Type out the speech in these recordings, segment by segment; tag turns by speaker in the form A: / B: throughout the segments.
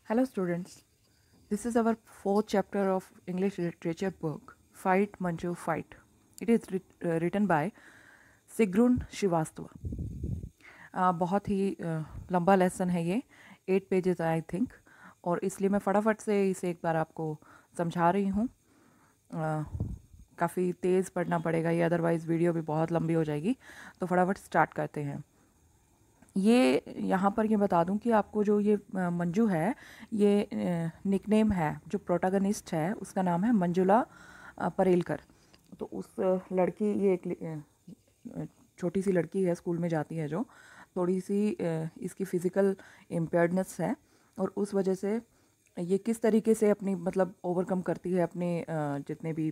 A: Hello, students. This is our fourth chapter of English literature book, Fight Manju Fight. It is written by Sigrun Srivastava. बहुत ही लंबा lesson है ये, 8 pages I think, और इसलिए मैं फटाफट से इसे एक बार आपको समझा रही हूँ. काफ़ी तेज़ पढ़ना पड़ेगा ये, अदरवाइज़ वीडियो भी बहुत लंबी हो जाएगी. तो फटाफट स्टार्ट करते हैं. ये यहाँ पर ये बता दूँ कि आपको जो ये मंजू है, ये निकनेम है. जो प्रोटैगनिस्ट है उसका नाम है मंजुला परेलकर. तो उस लड़की, ये एक छोटी सी लड़की है, स्कूल में जाती है, जो थोड़ी सी इसकी फ़िज़िकल इम्पेयर्डनेस है, और उस वजह से ये किस तरीके से अपनी मतलब ओवरकम करती है अपने जितने भी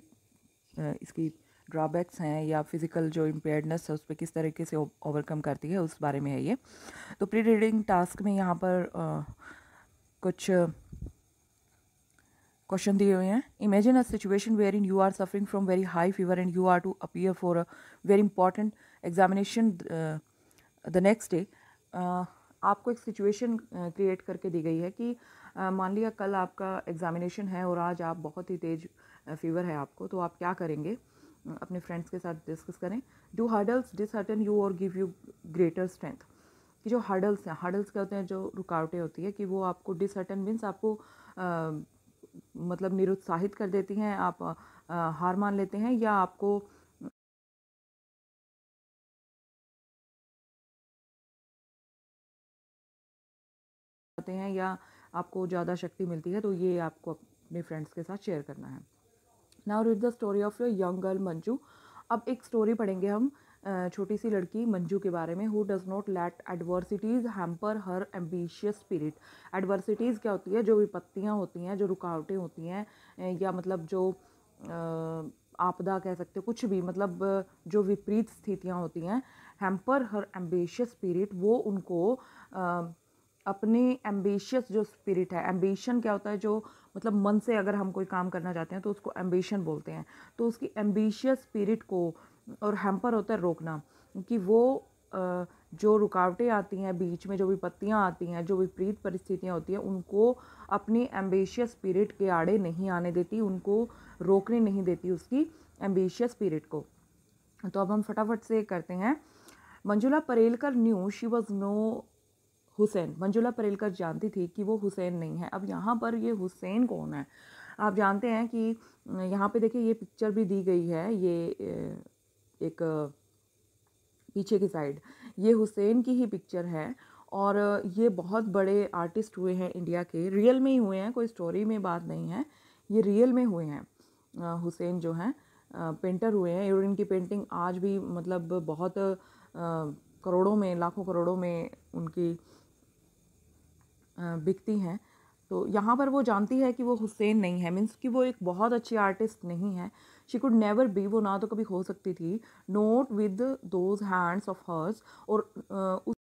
A: इसकी ड्रॉबैक्स हैं या फिज़िकल जो इम्पेयर्डनेस है उस पर किस तरीके से ओवरकम करती है, उस बारे में है ये. तो प्री रीडिंग टास्क में यहाँ पर कुछ क्वेश्चन दिए हुए हैं. Imagine a situation wherein you are suffering from very high fever and you are to appear for a very important examination the next day. आपको एक सिचुएशन क्रिएट करके दी गई है कि मान लिया कल आपका एग्जामिनेशन है और आज आप बहुत ही तेज फीवर है आपको, तो आप क्या करेंगे? अपने फ्रेंड्स के साथ डिस्कस करें. डू हर्डल्स डिसहर्टन यू और गिव यू ग्रेटर स्ट्रेंथ. कि जो हर्डल्स हैं, हर्डल्स क्या होते हैं? जो रुकावटें होती है कि वो आपको डिसहर्टन मीन्स आपको मतलब निरुत्साहित कर देती हैं, आप हार मान लेते हैं, या आपको आते हैं, या आपको ज़्यादा शक्ति मिलती है. तो ये आपको अपने फ्रेंड्स के साथ शेयर करना है. Now read the story of your young girl Manju. अब एक स्टोरी पढ़ेंगे हम छोटी सी लड़की मंजू के बारे में. Who does not let adversities hamper her ambitious spirit. Adversities क्या होती है? जो विपत्तियाँ होती हैं, जो रुकावटें होती हैं, या मतलब जो आपदा कह सकते हो, कुछ भी, मतलब जो विपरीत स्थितियाँ होती हैं. हैम्पर हर एम्बिशियस स्पिरिट, वो उनको अपने एम्बिशियस जो स्पिरिट है, एम्बिशन क्या होता है? जो मतलब मन से अगर हम कोई काम करना चाहते हैं तो उसको एम्बिशन बोलते हैं. तो उसकी एम्बिशियस स्पिरिट को, और हैम्पर होता है रोकना, कि वो जो रुकावटें आती हैं बीच में, जो विपत्तियां आती हैं, जो विपरीत परिस्थितियां होती हैं, उनको अपनी एम्बिशियस स्पिरिट के आड़े नहीं आने देती, उनको रोकने नहीं देती उसकी एम्बिशियस स्पिरिट को. तो अब हम फटाफट से करते हैं. Manjula Parelkar knew she was no Husain. Manjula Parelkar जानती थी कि वो हुसैन नहीं है. अब यहाँ पर ये हुसैन कौन है? आप जानते हैं कि यहाँ पे देखिए, ये पिक्चर भी दी गई है, ये एक पीछे की साइड, ये हुसैन की ही पिक्चर है. और ये बहुत बड़े आर्टिस्ट हुए हैं इंडिया के, रियल में ही हुए हैं, कोई स्टोरी में बात नहीं है, ये रियल में हुए हैं. हुसैन जो हैं पेंटर हुए हैं, और इनकी पेंटिंग आज भी मतलब बहुत करोड़ों में, लाखों करोड़ों में उनकी बिकती हैं. तो यहाँ पर वो जानती है कि वो हुसैन नहीं है, मीन्स कि वो एक बहुत अच्छी आर्टिस्ट नहीं है. शी कुड नेवर बी, वो ना तो कभी हो सकती थी. Not with those hands of hers, और उस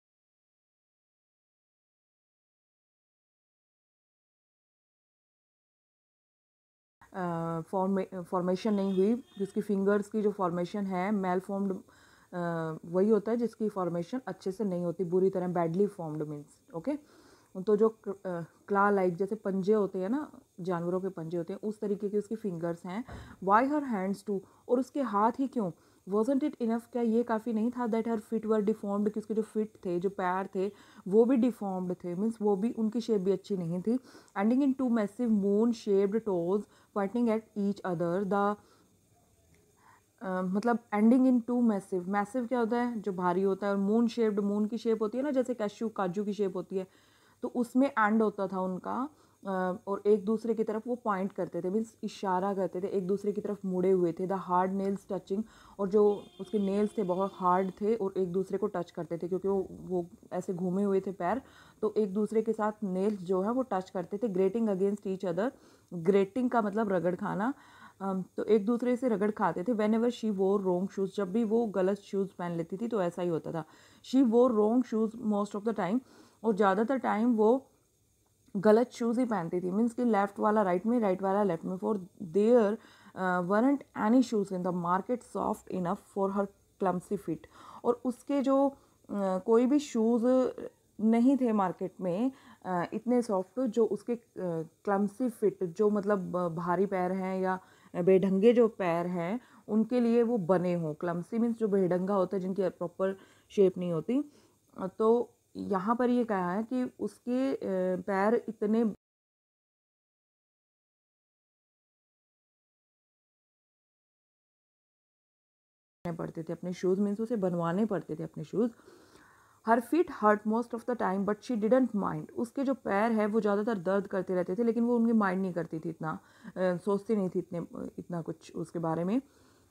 A: फॉर्मेशन नहीं हुई, जिसकी फिंगर्स की जो फॉर्मेशन है मेल फॉर्म्ड, वही होता है जिसकी फॉर्मेशन अच्छे से नहीं होती, बुरी तरह बैडली फॉर्म्ड मीन्स. ओके. तो जो क्ला लाइक जैसे पंजे होते हैं ना, जानवरों के पंजे होते हैं, उस तरीके की उसकी फिंगर्स हैं. वाई हर हैंड्स टू, और उसके हाथ ही क्यों? वॉजंट इट इनफ, क्या ये काफ़ी नहीं था? That her fit were deformed, कि उसके जो फिट थे, जो पैर थे, वो भी डिफॉर्म्ड थे, मीन्स वो भी, उनकी शेप भी अच्छी नहीं थी. Ending in two massive moon shaped toes pointing at each other. The मतलब ending in two massive, massive क्या होता है? जो भारी होता है. और मून शेप्ड, मून की शेप होती है ना, जैसे कैशू काजू की शेप होती है, तो उसमें एंड होता था उनका. और एक दूसरे की तरफ वो पॉइंट करते थे, मीन्स इशारा करते थे, एक दूसरे की तरफ मुड़े हुए थे. द हार्ड नेल्स टचिंग, और जो उसके नेल्स थे बहुत हार्ड थे और एक दूसरे को टच करते थे, क्योंकि वो ऐसे घूमे हुए थे पैर, तो एक दूसरे के साथ नेल्स जो है वो टच करते थे. Grating against each other, grating का मतलब रगड़ खाना. तो एक दूसरे से रगड़ खाते थे. वेन एवर शी वोर रोंग शूज़, जब भी वो गलत शूज़ पहन लेती थी तो ऐसा ही होता था. शी वोर रोंग shoes most of the time, और ज़्यादातर टाइम वो गलत शूज़ ही पहनती थी, मीन्स कि लेफ़्ट वाला राइट में, राइट वाला लेफ़्ट में. For their weren't any shoes in the market soft enough for her clumsy fit. और उसके जो कोई भी शूज़ नहीं थे मार्केट में इतने सॉफ्ट जो उसके क्लम्सी फिट, जो मतलब भारी पैर हैं या बेढंगे जो पैर हैं उनके लिए वो बने हों। क्लम्सी मीन्स जो बेढंगा होता है, जिनकी प्रॉपर शेप नहीं होती। तो यहाँ पर ये कहा है कि उसके पैर इतने पड़ते थे अपने शूज़, मीन्स उसे बनवाने पड़ते थे अपने shoes. Her feet hurt most of the time but she didn't mind. उसके जो पैर है वो ज़्यादातर दर्द करते रहते थे, लेकिन वो उनकी माइंड नहीं करती थी इतना, सोचती नहीं थी इतना कुछ उसके बारे में।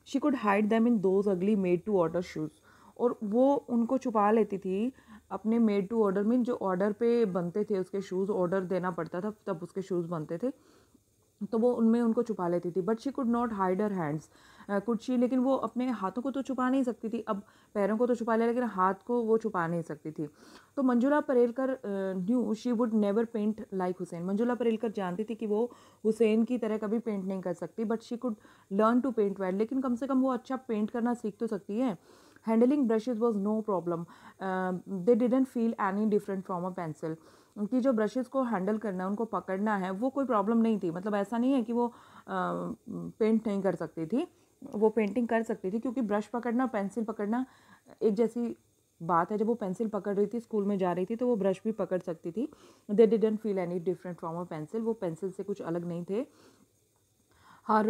A: She could hide them in those अगली मेड टू ऑर्डर शूज़। और वो उनको छुपा लेती थी अपने मेड टू ऑर्डर में, जो ऑर्डर पे बनते थे उसके शूज़, ऑर्डर देना पड़ता था तब उसके शूज़ बनते थे, तो वो उनमें उनको छुपा लेती थी। But she could not hide her hands, could she, लेकिन वो अपने हाथों को तो छुपा नहीं सकती थी। अब पैरों को तो छुपा लिया, लेकिन हाथ को वो छुपा नहीं सकती थी। तो Manjula Parelkar knew she would never paint like Husain. Manjula Parelkar जानती थी कि वो हुसैन की तरह कभी पेंट नहीं कर सकती, but she could learn to paint well. लेकिन कम से कम वो अच्छा पेंट करना सीख तो सकती है। Handling brushes was no problem, they didn't feel any different from a pencil. उनकी जो ब्रशेज़ को हैंडल करना है, उनको पकड़ना है, वो कोई प्रॉब्लम नहीं थी। मतलब ऐसा नहीं है कि वो पेंट नहीं कर सकती थी, वो पेंटिंग कर सकती थी, क्योंकि ब्रश पकड़ना पेंसिल पकड़ना एक जैसी बात है। जब वो पेंसिल पकड़ रही थी, स्कूल में जा रही थी, तो वो ब्रश भी पकड़ सकती थी। They didn't feel any different from a pencil, वो पेंसिल से कुछ अलग नहीं थे। Her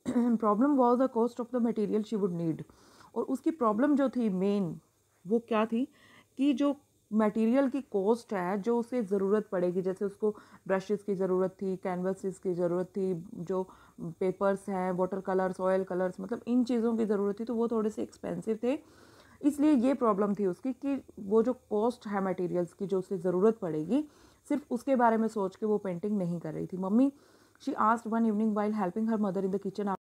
A: problem was the cost of the material she would need. और उसकी प्रॉब्लम जो थी मेन, वो क्या थी कि जो मटेरियल की कॉस्ट है, जो उसे ज़रूरत पड़ेगी, जैसे उसको ब्रशेस की ज़रूरत थी, कैनवसेस की ज़रूरत थी, जो पेपर्स हैं, वाटर कलर्स, ऑयल कलर्स, मतलब इन चीज़ों की ज़रूरत थी, तो वो थोड़े से एक्सपेंसिव थे। इसलिए ये प्रॉब्लम थी उसकी कि वो जो कॉस्ट है मटेरियल्स की, जो उसे ज़रूरत पड़ेगी, सिर्फ उसके बारे में सोच के वो पेंटिंग नहीं कर रही थी। Mummy, she asked one evening while helping her mother in the kitchen.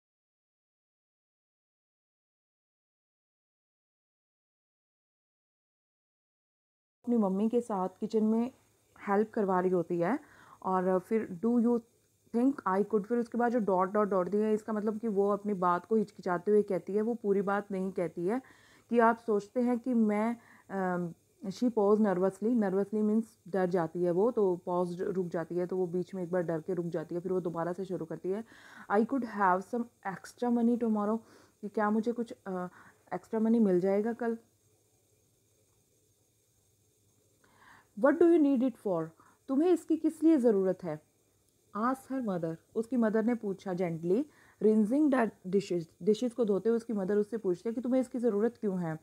A: अपनी मम्मी के साथ किचन में हेल्प करवा रही होती है, और फिर do you think I could, फिर उसके बाद जो डॉट डॉट डॉट दी है, इसका मतलब कि वो अपनी बात को हिचकिचाते हुए कहती है, वो पूरी बात नहीं कहती है। कि आप सोचते हैं कि मैं she pause nervously, nervously means डर जाती है वो, तो पॉज रुक जाती है, तो वो बीच में एक बार डर के रुक जाती है, फिर वो दोबारा से शुरू करती है। I could have some extra money tomorrow, कि क्या मुझे कुछ एक्स्ट्रा मनी मिल जाएगा कल। What do you need it for, तुम्हें इसकी किस लिए ज़रूरत है। आस्क हर मदर, उसकी मदर ने पूछा gently. Rinsing that dishes, dishes को धोते हुए उसकी मदर उससे पूछती है कि तुम्हें इसकी ज़रूरत क्यों है।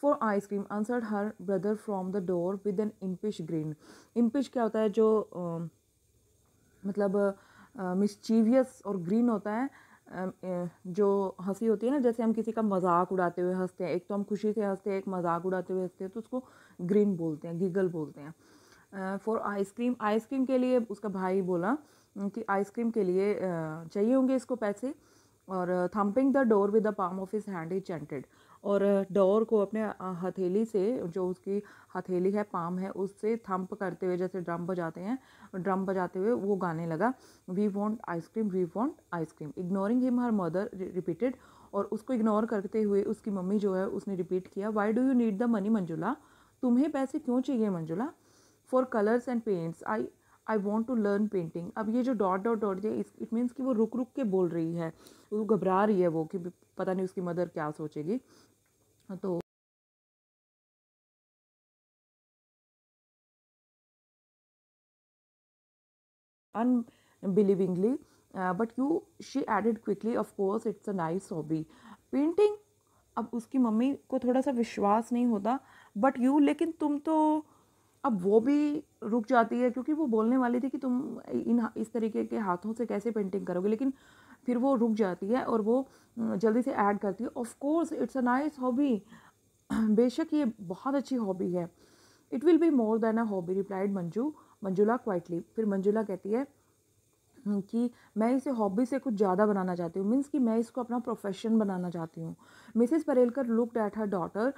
A: For ice cream answered her brother from the door with an impish grin. Impish क्या होता है, जो मतलब मिस्चीवियस, और ग्रीन होता है जो हंसी होती है ना, जैसे हम किसी का मजाक उड़ाते हुए हंसते हैं, एक तो हम खुशी से हंसते हैं, एक मजाक उड़ाते हुए हंसते हैं, तो उसको ग्रीन बोलते हैं, गीगल बोलते हैं। फॉर आइसक्रीम, आइसक्रीम के लिए उसका भाई बोला कि आइसक्रीम के लिए चाहिए होंगे इसको पैसे। और thumping the door with the palm of his hand he chanted. और डोर को अपने हथेली से, जो उसकी हथेली है, पाम है, उससे थंप करते हुए, जैसे ड्रम बजाते हैं, ड्रम बजाते हुए वो गाने लगा, we want ice cream, we want ice cream. Ignoring him her mother repeated. और उसको इग्नोर करते हुए उसकी मम्मी जो है उसने रिपीट किया, why do you need the money Manjula, तुम्हें पैसे क्यों चाहिए Manjula. For colours and paints, I want to learn painting. अब ये जो डॉट डॉट डॉट है, इट मीन्स कि वो रुक रुक के बोल रही है, वो घबरा रही है, वो कि पता नहीं उसकी मदर क्या सोचेगी। तो unbelievingly, but you, she added quickly, of course it's a nice hobby painting। अब उसकी मम्मी को थोड़ा सा विश्वास नहीं होता, बट यू, लेकिन तुम तो, अब वो भी रुक जाती है, क्योंकि वो बोलने वाली थी कि तुम इस तरीके के हाथों से कैसे पेंटिंग करोगे, लेकिन फिर वो रुक जाती है और वो जल्दी से ऐड करती है, of course it's a nice hobby, बेशक ये बहुत अच्छी हॉबी है। It will be more than a hobby replied Manjula quietly. फिर मंजुला कहती है कि मैं इसे हॉबी से कुछ ज़्यादा बनाना चाहती हूँ, मीन्स कि मैं इसको अपना प्रोफेशन बनाना चाहती हूँ। Mrs Parelkar looked at her daughter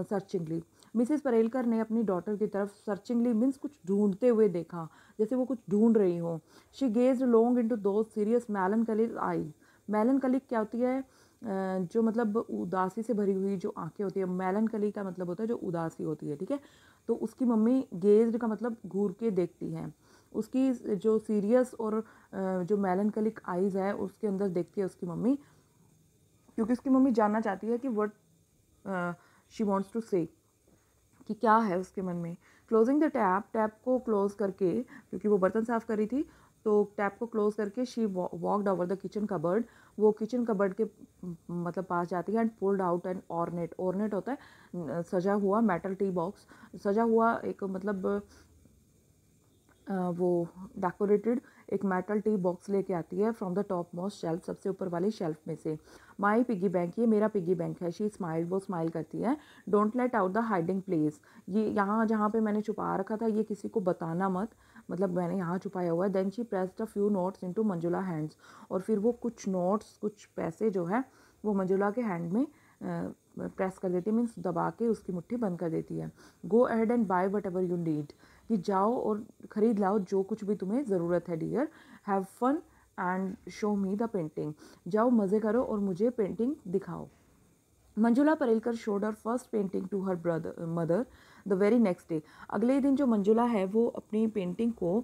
A: searchingly. Mrs Parelkar ने अपनी डॉटर की तरफ सर्चिंगली मीन्स कुछ ढूंढते हुए देखा, जैसे वो कुछ ढूंढ रही हो। She gazed long into those serious मेलनकली आई। मेलनकली क्या होती है, जो मतलब उदासी से भरी हुई जो आंखें होती है, मेलनकली का मतलब होता है जो उदासी होती है, ठीक है। तो उसकी मम्मी गेज्ड का मतलब घूर के देखती है, उसकी जो सीरियस और जो मेलनकलिक आइज़ है उसके अंदर देखती है उसकी मम्मी, क्योंकि उसकी मम्मी जानना चाहती है कि व्हाट शी वांट्स टू से, कि क्या है उसके मन में। क्लोजिंग द टैप, टैप को क्लोज करके, क्योंकि वो बर्तन साफ करी थी तो टैप को क्लोज करके she walked over the kitchen cupboard, वो किचन कबर्ड के मतलब पास जाती है and pulled out an ornate, ornate होता है सजा हुआ मेटल टी बॉक्स, सजा हुआ एक मतलब वो डेकोरेटेड एक मेटल टी बॉक्स लेके आती है from the top most shelf, सबसे ऊपर वाली शेल्फ में से। माई पिगी बैंक, ये मेरा पिगी बैंक है। शी स्माइल, वो स्माइल करती है। Don't let out the hiding place, ये यहाँ जहाँ पे मैंने छुपा रखा था ये किसी को बताना मत, मतलब मैंने यहाँ छुपाया हुआ है। Then she pressed a few notes into Manjula hands, और फिर वो कुछ नोट्स, कुछ पैसे जो है वो मंजुला के हैंड में प्रेस कर देती है, मीन्स दबा के उसकी मुट्ठी बंद कर देती है। Go ahead and buy whatever you need, कि जाओ और ख़रीद लाओ जो कुछ भी तुम्हें ज़रूरत है dear. Have fun and show me the painting, जाओ मज़े करो और मुझे पेंटिंग दिखाओ। Manjula Parelkar showed her first painting to her mother the very next day, अगले दिन जो मंजुला है वो अपनी पेंटिंग को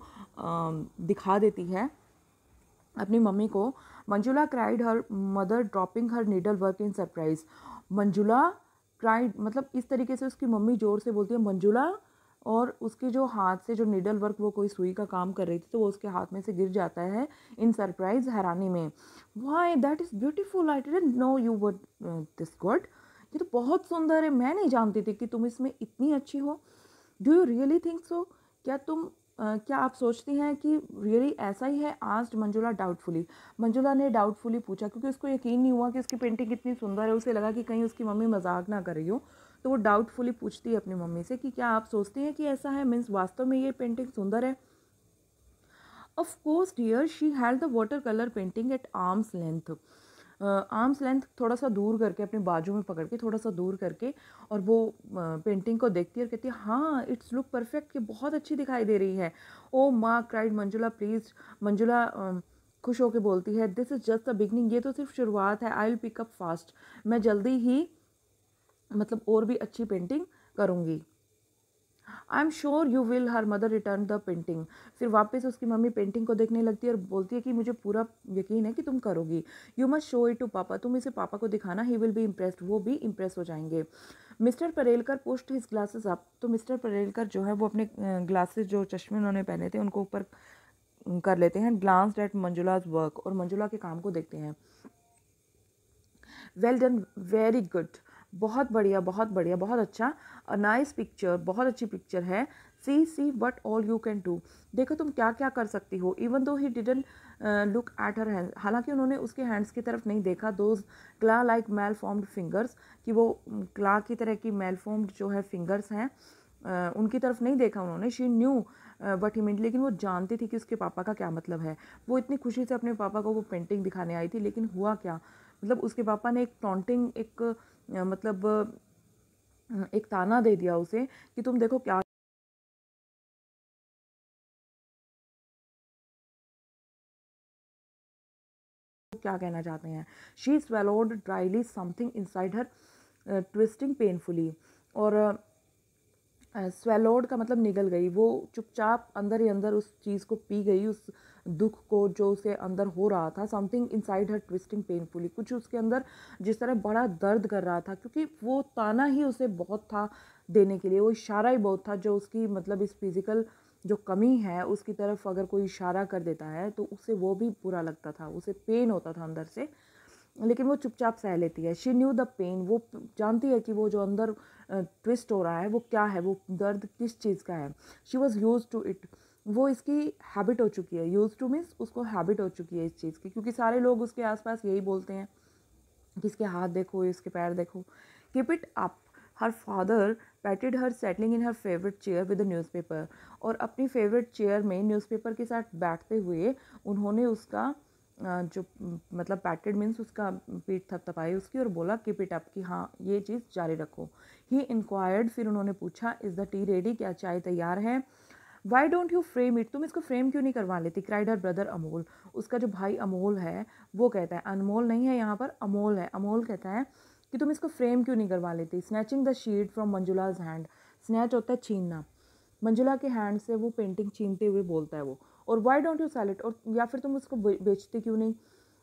A: दिखा देती है अपनी मम्मी को। Manjula cried her mother dropping her needle work in surprise, Manjula cried मतलब इस तरीके से उसकी मम्मी ज़ोर से बोलती है मंजुला, और उसके जो हाथ से जो नीडल वर्क, वो कोई सुई का काम कर रही थी तो वो उसके हाथ में से गिर जाता है इन सरप्राइज, हैरानी में। Why that is beautiful, I didn't know you were this good, ये तो बहुत सुंदर है, मैं नहीं जानती थी कि तुम इसमें इतनी अच्छी हो। Do you really think so, क्या तुम क्या आप सोचती हैं कि रियली ऐसा ही है? आस्क्ड मंजुला डाउटफुली, मंजुला ने डाउटफुली पूछा, क्योंकि उसको यकीन नहीं हुआ कि उसकी पेंटिंग कितनी सुंदर है, उसे लगा कि कहीं उसकी मम्मी मजाक ना कर रही हो, तो वो डाउटफुली पूछती है अपनी मम्मी से कि क्या आप सोचती हैं कि ऐसा है, मीन्स वास्तव में ये पेंटिंग सुंदर है। Of course dear, she held the water colour painting at arms length, arms length थोड़ा सा दूर करके, अपने बाजू में पकड़ के थोड़ा सा दूर करके, और वो पेंटिंग को देखती है और कहती है हाँ इट्स लुक परफेक्ट, ये बहुत अच्छी दिखाई दे रही है। ओ माँ, क्राइड मंजुला प्लीज, मंजुला खुश होकर बोलती है this is just the beginning, ये तो सिर्फ शुरुआत है। I will pick up fast, मैं जल्दी ही मतलब और भी अच्छी पेंटिंग करूँगी। I am sure you will, her mother return the painting, फिर वापस उसकी मम्मी पेंटिंग को देखने लगती है और बोलती है कि मुझे पूरा यकीन है कि तुम करोगी। You must show it to papa, तुम इसे पापा को दिखाना, ही विल बी इम्प्रेस्ड, वो भी इम्प्रेस हो जाएंगे। Mr Parelkar pushed his glasses up, तो मिस्टर परेलकर जो है वो अपने ग्लासेस, जो चश्मे उन्होंने पहने थे उनको ऊपर कर लेते हैं। ग्लांस्ड एट मंजुलाज वर्क, और मंजुला के काम को देखते हैं। वेल डन, वेरी गुड, बहुत बढ़िया बहुत बढ़िया, बहुत अच्छा। अ नाइस पिक्चर, बहुत अच्छी पिक्चर है। See what all you can do, देखो तुम क्या क्या कर सकती हो। Even though he didn't look at her hand, हालांकि उन्होंने उसके हैंड्स की तरफ नहीं देखा। दोज क्ला लाइक मेल फॉर्म्ड फिंगर्स, कि वो क्ला की तरह की मेल फॉर्म्ड जो है फिंगर्स हैं उनकी तरफ नहीं देखा उन्होंने। She knew but he mean, लेकिन वो जानती थी कि उसके पापा का क्या मतलब है। वो इतनी खुशी से अपने पापा को वो पेंटिंग दिखाने आई थी, लेकिन हुआ क्या, मतलब उसके पापा ने एक टॉन्टिंग, एक मतलब एक ताना दे दिया उसे कि तुम देखो क्या क्या कहना चाहते हैं। She swallowed dryly something inside her twisting painfully, और स्वेलोड का मतलब निगल गई, वो चुपचाप अंदर ही अंदर उस चीज़ को पी गई, उस दुख को जो उसे अंदर हो रहा था। Something inside her twisting painfully, कुछ उसके अंदर जिस तरह बड़ा दर्द कर रहा था, क्योंकि वो ताना ही उसे बहुत था देने के लिए, वो इशारा ही बहुत था जो उसकी मतलब इस फिज़िकल जो कमी है उसकी तरफ अगर कोई इशारा कर देता है तो उसे वो भी बुरा लगता था, उसे पेन होता था अंदर से, लेकिन वो चुपचाप सह लेती है। शी न्यू द पेन, वो जानती है कि वो जो अंदर ट्विस्ट हो रहा है वो क्या है, वो दर्द किस चीज़ का है। She was use to it, वो इसकी हैबिट हो चुकी है। यूज टू मीन्स उसको हैबिट हो चुकी है इस चीज़ की, क्योंकि सारे लोग उसके आसपास यही बोलते हैं कि इसके हाथ देखो, इसके पैर देखो। Keep it up, her father पैटेड her settling in her favourite chair with the newspaper, और अपनी फेवरेट चेयर में न्यूज़पेपर के साथ बैठते हुए उन्होंने उसका जो मतलब पैटेड मीन्स उसका पीठ थपथपाई उसकी और बोला कीप इट अप, कि हाँ ये चीज़ जारी रखो। ही इंक्वायर्ड, फिर उन्होंने पूछा इज़ द टी रेडी, क्या चाय तैयार है। Y don't you frame it, तुम इसको फ्रेम क्यों नहीं करवा लेती, क्राइड हर ब्रदर अमोल, उसका जो भाई अमोल है वो कहता है, अनमोल नहीं है यहाँ पर, अमोल है, अमोल कहता है कि तुम इसको फ्रेम क्यों नहीं करवा लेती। Snatching the sheet from Manjula's hand, snatch होता है छीनना, मंजुला के हैंड से वो पेंटिंग छीनते हुए बोलता है वो, और why don't you sell it, और या फिर तुम उसको बेचते क्यों नहीं।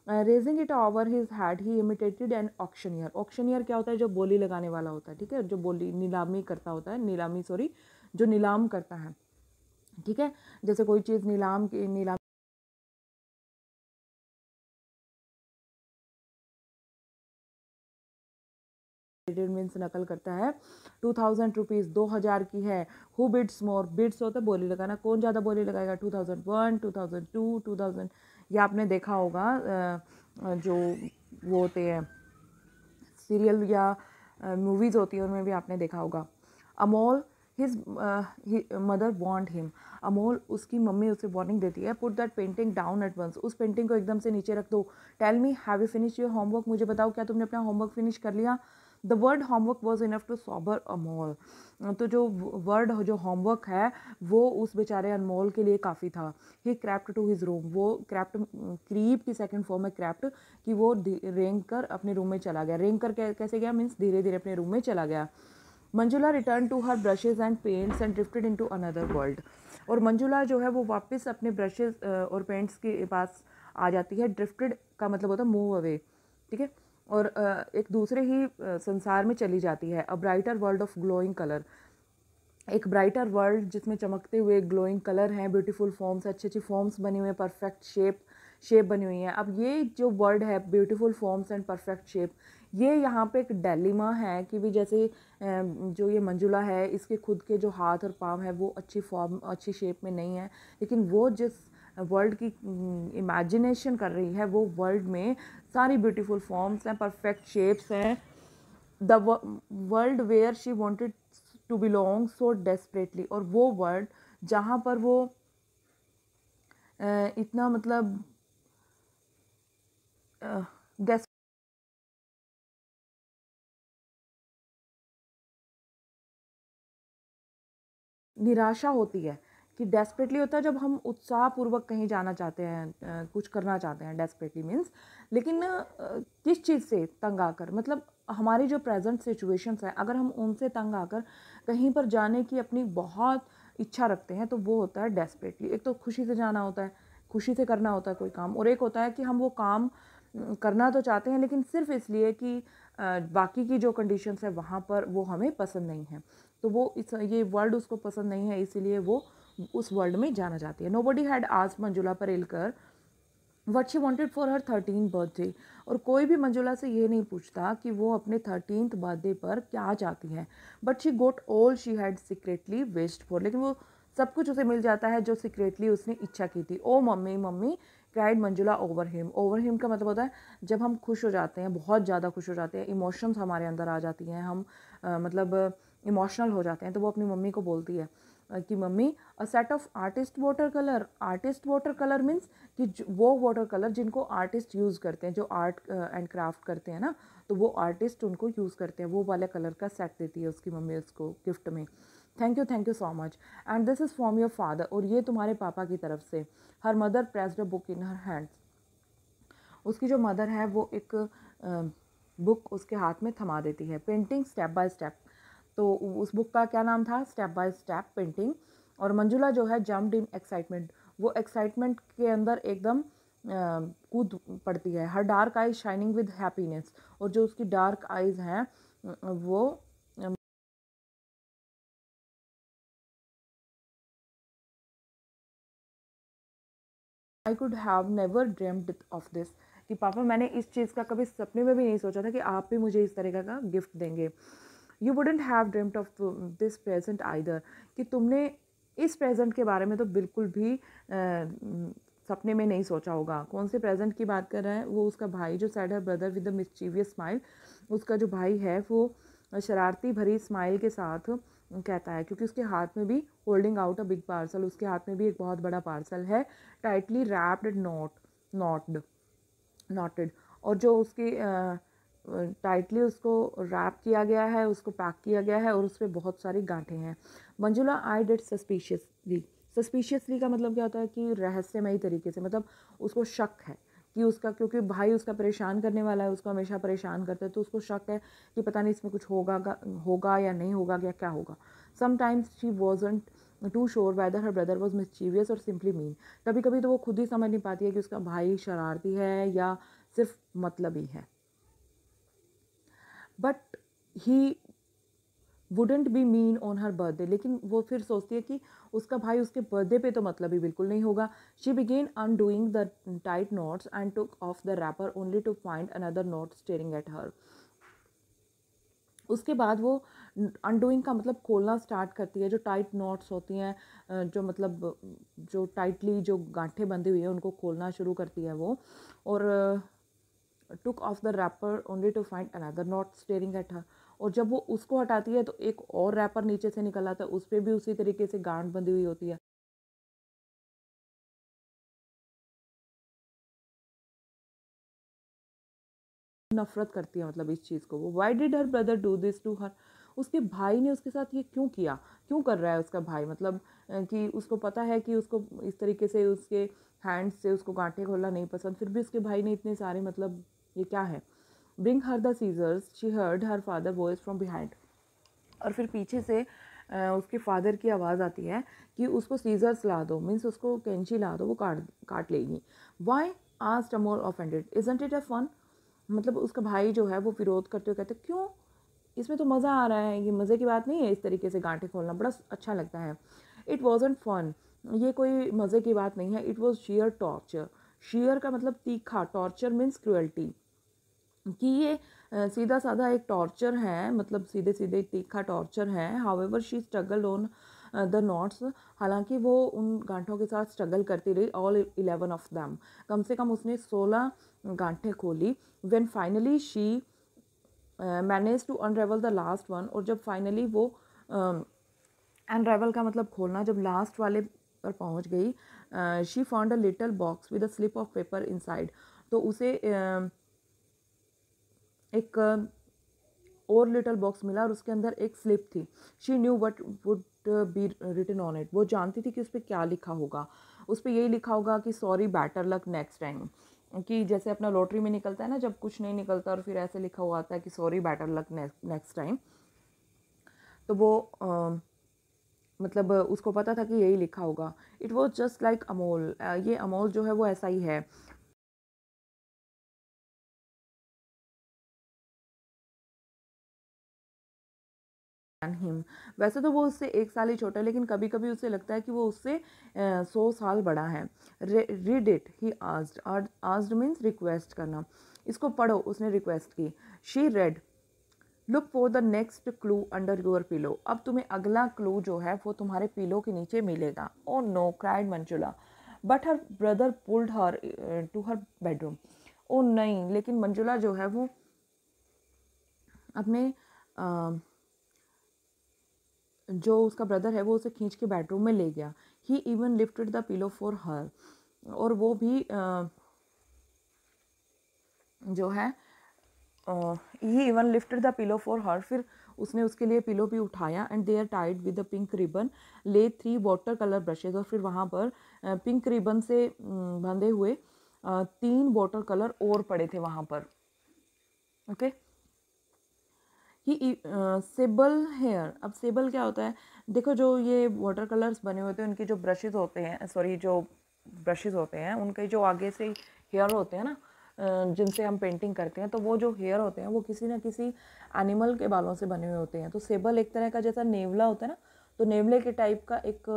A: Raising it over his head he imitated an auctioneer, auctioneer क्या होता है, जो बोली लगाने वाला होता है, ठीक है, जो बोली नीलामी करता होता है, नीलामी सॉरी, जो नीलाम करता है, ठीक है, जैसे कोई चीज़ नीलाम मीन्स नकल करता है। 2000 रुपीज़, 2000 की है। हु बिड्स मोर, बिड्स होता है बोली लगाना, कौन ज़्यादा बोली लगाएगा, 2001, 2002, 2000, ये आपने देखा होगा जो वो होते हैं सीरियल या मूवीज़ होती है उनमें भी आपने देखा होगा। Amol his mother warned him, Amol उसकी मम्मी उसे वार्निंग देती है, put that painting down at once, उस पेंटिंग को एकदम से नीचे रख दो। Tell me have you finish your homework, मुझे बताओ क्या तुमने अपना होमवर्क फिनिश कर लिया। The word homework was enough to sober Amol, तो जो वर्ड जो होमवर्क है वो उस बेचारे अनमोल के लिए काफ़ी था। ही क्रैप्ट टू हिज रूम, वो क्रैप्ट क्रीप की सेकंड फॉर्म है क्रैप्ट, कि वो रेंग कर अपने रूम में चला गया, रेंग कर कैसे गया मीन्स धीरे धीरे अपने रूम में चला गया। Manjula return to her brushes and paints and drifted into another world, और मंजुला जो है वो वापस अपने ब्रशेज और पेंट्स के पास आ जाती है। ड्रिफ्टेड का मतलब होता है मूव अवे, ठीक है, और एक दूसरे ही संसार में चली जाती है। अ brighter world of glowing colour, एक ब्राइटर वर्ल्ड जिसमें चमकते हुए ग्लोइंग कलर हैं, ब्यूटीफुल फॉर्म्स, अच्छी अच्छी फॉर्म्स बनी हुई हैं, परफेक्ट शेप बनी हुई हैं। अब ये जो वर्ड है beautiful forms and perfect shape, ये यहाँ पे एक डायलेमा है कि भी जैसे जो ये मंजुला है इसके खुद के जो हाथ और पाँव है वो अच्छी फॉर्म अच्छी शेप में नहीं है, लेकिन वो जिस वर्ल्ड की इमेजिनेशन कर रही है वो वर्ल्ड में सारी ब्यूटीफुल फॉर्म्स हैं, परफेक्ट शेप्स हैं। The world where she wanted to belong so desperately, और वो वर्ल्ड जहाँ पर वो इतना मतलब निराशा होती है, कि डेस्परेटली होता है जब हम उत्साहपूर्वक कहीं जाना चाहते हैं, कुछ करना चाहते हैं, डेस्परेटली मीन्स, लेकिन किस चीज़ से तंग आकर, मतलब हमारी जो प्रेजेंट सिचुएशंस हैं अगर हम उनसे तंग आकर कहीं पर जाने की अपनी बहुत इच्छा रखते हैं तो वो होता है डेस्परेटली। एक तो खुशी से जाना होता है, खुशी से करना होता है कोई काम, और एक होता है कि हम वो काम करना तो चाहते हैं लेकिन सिर्फ इसलिए कि बाकी की जो कंडीशंस है वहाँ पर वो हमें पसंद नहीं है, तो वो ये वर्ल्ड उसको पसंद नहीं है, इसीलिए वो उस वर्ल्ड में जाना चाहती है। Nobody had asked Manjula Parelkar what she wanted for her 13th birthday, और कोई भी मंजुला से ये नहीं पूछता कि वो अपने 13th बर्थडे पर क्या चाहती है। But she got all she had secretly wished for, लेकिन वो सब कुछ उसे मिल जाता है जो सीक्रेटली उसने इच्छा की थी। Oh mummy mummy cried Manjula over him, over him का मतलब होता है जब हम खुश हो जाते हैं, बहुत ज़्यादा खुश हो जाते हैं, इमोशंस हमारे अंदर आ जाती हैं, हम मतलब इमोशनल हो जाते हैं, तो वो अपनी मम्मी को बोलती है कि mummy a set of artist water colour, artist water colour means कि वो वाटर कलर जिनको आर्टिस्ट यूज़ करते हैं, जो आर्ट एंड क्राफ्ट करते हैं ना, तो वो आर्टिस्ट उनको यूज़ करते हैं, वो वाले कलर का सेट देती है उसकी मम्मी उसको गिफ्ट में। Thank you so much and this is from your father, और ये तुम्हारे पापा की तरफ से। Her mother pressed a book in her hands, उसकी जो मदर है वो एक बुक उसके हाथ में थमा देती है। पेंटिंग स्टेप बाय स्टेप, तो उस बुक का क्या नाम था, स्टेप बाय स्टेप पेंटिंग। और मंजुला जो है जम्प्ड इन एक्साइटमेंट, वो एक्साइटमेंट के अंदर एकदम कूद पड़ती है। Her dark eyes shining with happiness, और जो उसकी डार्क आइज हैं वो I could have never dreamed of this, कि पापा मैंने इस चीज़ का कभी सपने में भी नहीं सोचा था कि आप भी मुझे इस तरीके का गिफ्ट देंगे। You wouldn't have dreamed of this present either, कि तुमने इस प्रेजेंट के बारे में तो बिल्कुल भी सपने में नहीं सोचा होगा। कौन से प्रेजेंट की बात कर रहा है, वो उसका भाई जो sad her brother with the mischievous smile, उसका जो भाई है वो शरारती भरी स्माइल के साथ कहता है, क्योंकि उसके हाथ में भी holding out a big parcel, उसके हाथ में भी एक बहुत बड़ा पार्सल है, टाइटली रैप्ड नॉटेड, और जो उसकी टाइटली उसको रैप किया गया है, उसको पैक किया गया है, और उस पर बहुत सारी गांठें हैं। Manjula I did suspiciously, suspiciously का मतलब क्या होता है कि रहस्यमयी तरीके से, मतलब उसको शक है कि उसका, क्योंकि भाई उसका परेशान करने वाला है, उसको हमेशा परेशान करता है, तो उसको शक है कि पता नहीं इसमें कुछ होगा या नहीं होगा या क्या होगा। Sometimes she wasn't too sure whether her brother was mischievous और सिंपली मीन। कभी कभी तो वो खुद ही समझ नहीं पाती है कि उसका भाई शरारती है या सिर्फ मतलबी है। But he wouldn't be mean on her birthday, लेकिन वो फिर सोचती है कि उसका भाई उसके बर्थडे पे तो मतलब ही बिल्कुल नहीं होगा। She began undoing the tight knots and took off the wrapper only to find another knot staring at her. उसके बाद वो अनडूइंग का मतलब खोलना स्टार्ट करती है। जो टाइट नॉट्स होती हैं, जो मतलब जो टाइटली जो गांठें बंधी हुई है उनको खोलना शुरू करती है वो। और took off the wrapper only to find another knot staring at her. और जब वो उसको हटाती है तो एक और रैपर नीचे से निकल आता है, उस पर भी उसी तरीके से गांठ बंधी हुई होती है। नफरत करती है मतलब इस चीज़ को वो। Why did her brother do this to her. उसके भाई ने उसके साथ ये क्यों किया, क्यों कर रहा है उसका भाई, मतलब कि उसको पता है कि उसको इस तरीके से उसके हैंड से उसको गांठें खोलना नहीं पसंद, फिर भी उसके भाई ने इतने सारे, मतलब ये क्या है। Bring her the scissors, she heard her father voice from behind. और फिर पीछे से उसके फादर की आवाज़ आती है कि उसको सीजर्स ला दो, मीन्स उसको कैंची ला दो, वो काट काट लेगी। Why asked Amol offended, isn't it a fun. मतलब उसका भाई जो है वो विरोध करते हुए कहते क्यों, इसमें तो मज़ा आ रहा है, ये मज़े की बात नहीं है, इस तरीके से गांठें खोलना बड़ा अच्छा लगता है। इट वॉजंट फन, ये कोई मज़े की बात नहीं है। It was share torture. Share का मतलब तीखा, टॉर्चर मीन्स क्रुएल्टी, कि ये सीधा साधा एक टॉर्चर है, मतलब सीधे सीधे तीखा टॉर्चर है। However she struggle on the knots, हालांकि वो उन गांठों के साथ स्ट्रगल करती रही। ऑल 11 ऑफ दैम, कम से कम उसने 16 गांठें खोली। When finally she manage to unravel the last one, और जब फाइनली वो अनरेवल का मतलब खोलना, जब लास्ट वाले पर पहुंच गई, she found a little box with a slip of paper inside. तो उसे एक और लिटिल बॉक्स मिला और उसके अंदर एक स्लिप थी। She knew what would be written on it, वो जानती थी कि उस पर क्या लिखा होगा। उस पर यही लिखा होगा कि sorry better luck next time, कि जैसे अपना लॉटरी में निकलता है ना जब कुछ नहीं निकलता और फिर ऐसे लिखा हुआ आता है कि sorry better luck next time. तो वो मतलब उसको पता था कि यही लिखा होगा। It was just like Amol, ये अमोल जो है वो ऐसा ही है। हिम, वैसे तो वो उससे 1 साल ही छोटा है, लेकिन कभी कभी उसे लगता है कि वो उससे 100 साल बड़ा है। Read it he asked, asked means request करना। इसको पढ़ो, उसने रिक्वेस्ट की। She red, look for the next clue under your pillow, अब तुम्हें अगला क्लू जो है वो तुम्हारे पिलो के नीचे मिलेगा। Oh no, cried Manjula, but her brother pulled her to her bedroom. Oh नहीं, लेकिन मंजुला जो है वो अपने जो उसका ब्रदर है वो उसे खींच के बेडरूम में ले गया। He even lifted the pillow for her, और वो भी जो है he even lifted the pillow for her, फिर उसने उसके लिए पिलो भी उठाया। And they are tied with the pink ribbon, ले 3 वाटर कलर ब्रशेज, और फिर वहाँ पर पिंक रिबन से बंधे हुए 3 वाटर कलर और पड़े थे वहाँ पर। ओके, ही सेबल हेयर, अब सेबल क्या होता है, देखो जो ये वाटर कलर्स बने होते हैं उनके जो ब्रशेज होते हैं, सॉरी जो ब्रशेज होते हैं उनके जो आगे से हेयर होते हैं ना, जिनसे हम पेंटिंग करते हैं, तो वो जो हेयर होते हैं वो किसी ना किसी एनिमल के बालों से बने हुए होते हैं। तो सेबल एक तरह का जैसा नेवला होता है ना, तो नेवले के टाइप का एक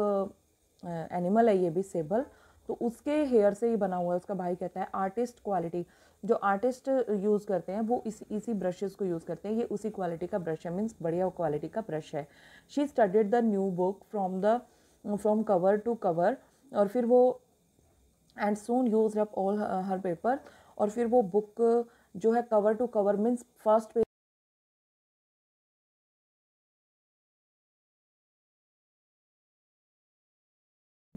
A: एनिमल है ये भी सेबल, तो उसके हेयर से ही बना हुआ है। उसका भाई कहता है आर्टिस्ट क्वालिटी, जो आर्टिस्ट यूज़ करते हैं वो इसी ब्रशेस को यूज़ करते हैं, ये उसी क्वालिटी का ब्रश है, मीन्स बढ़िया क्वालिटी का ब्रश है। She studied the new book from cover to cover, और फिर वो and soon use up all her paper, और फिर वो बुक जो है cover to cover means first page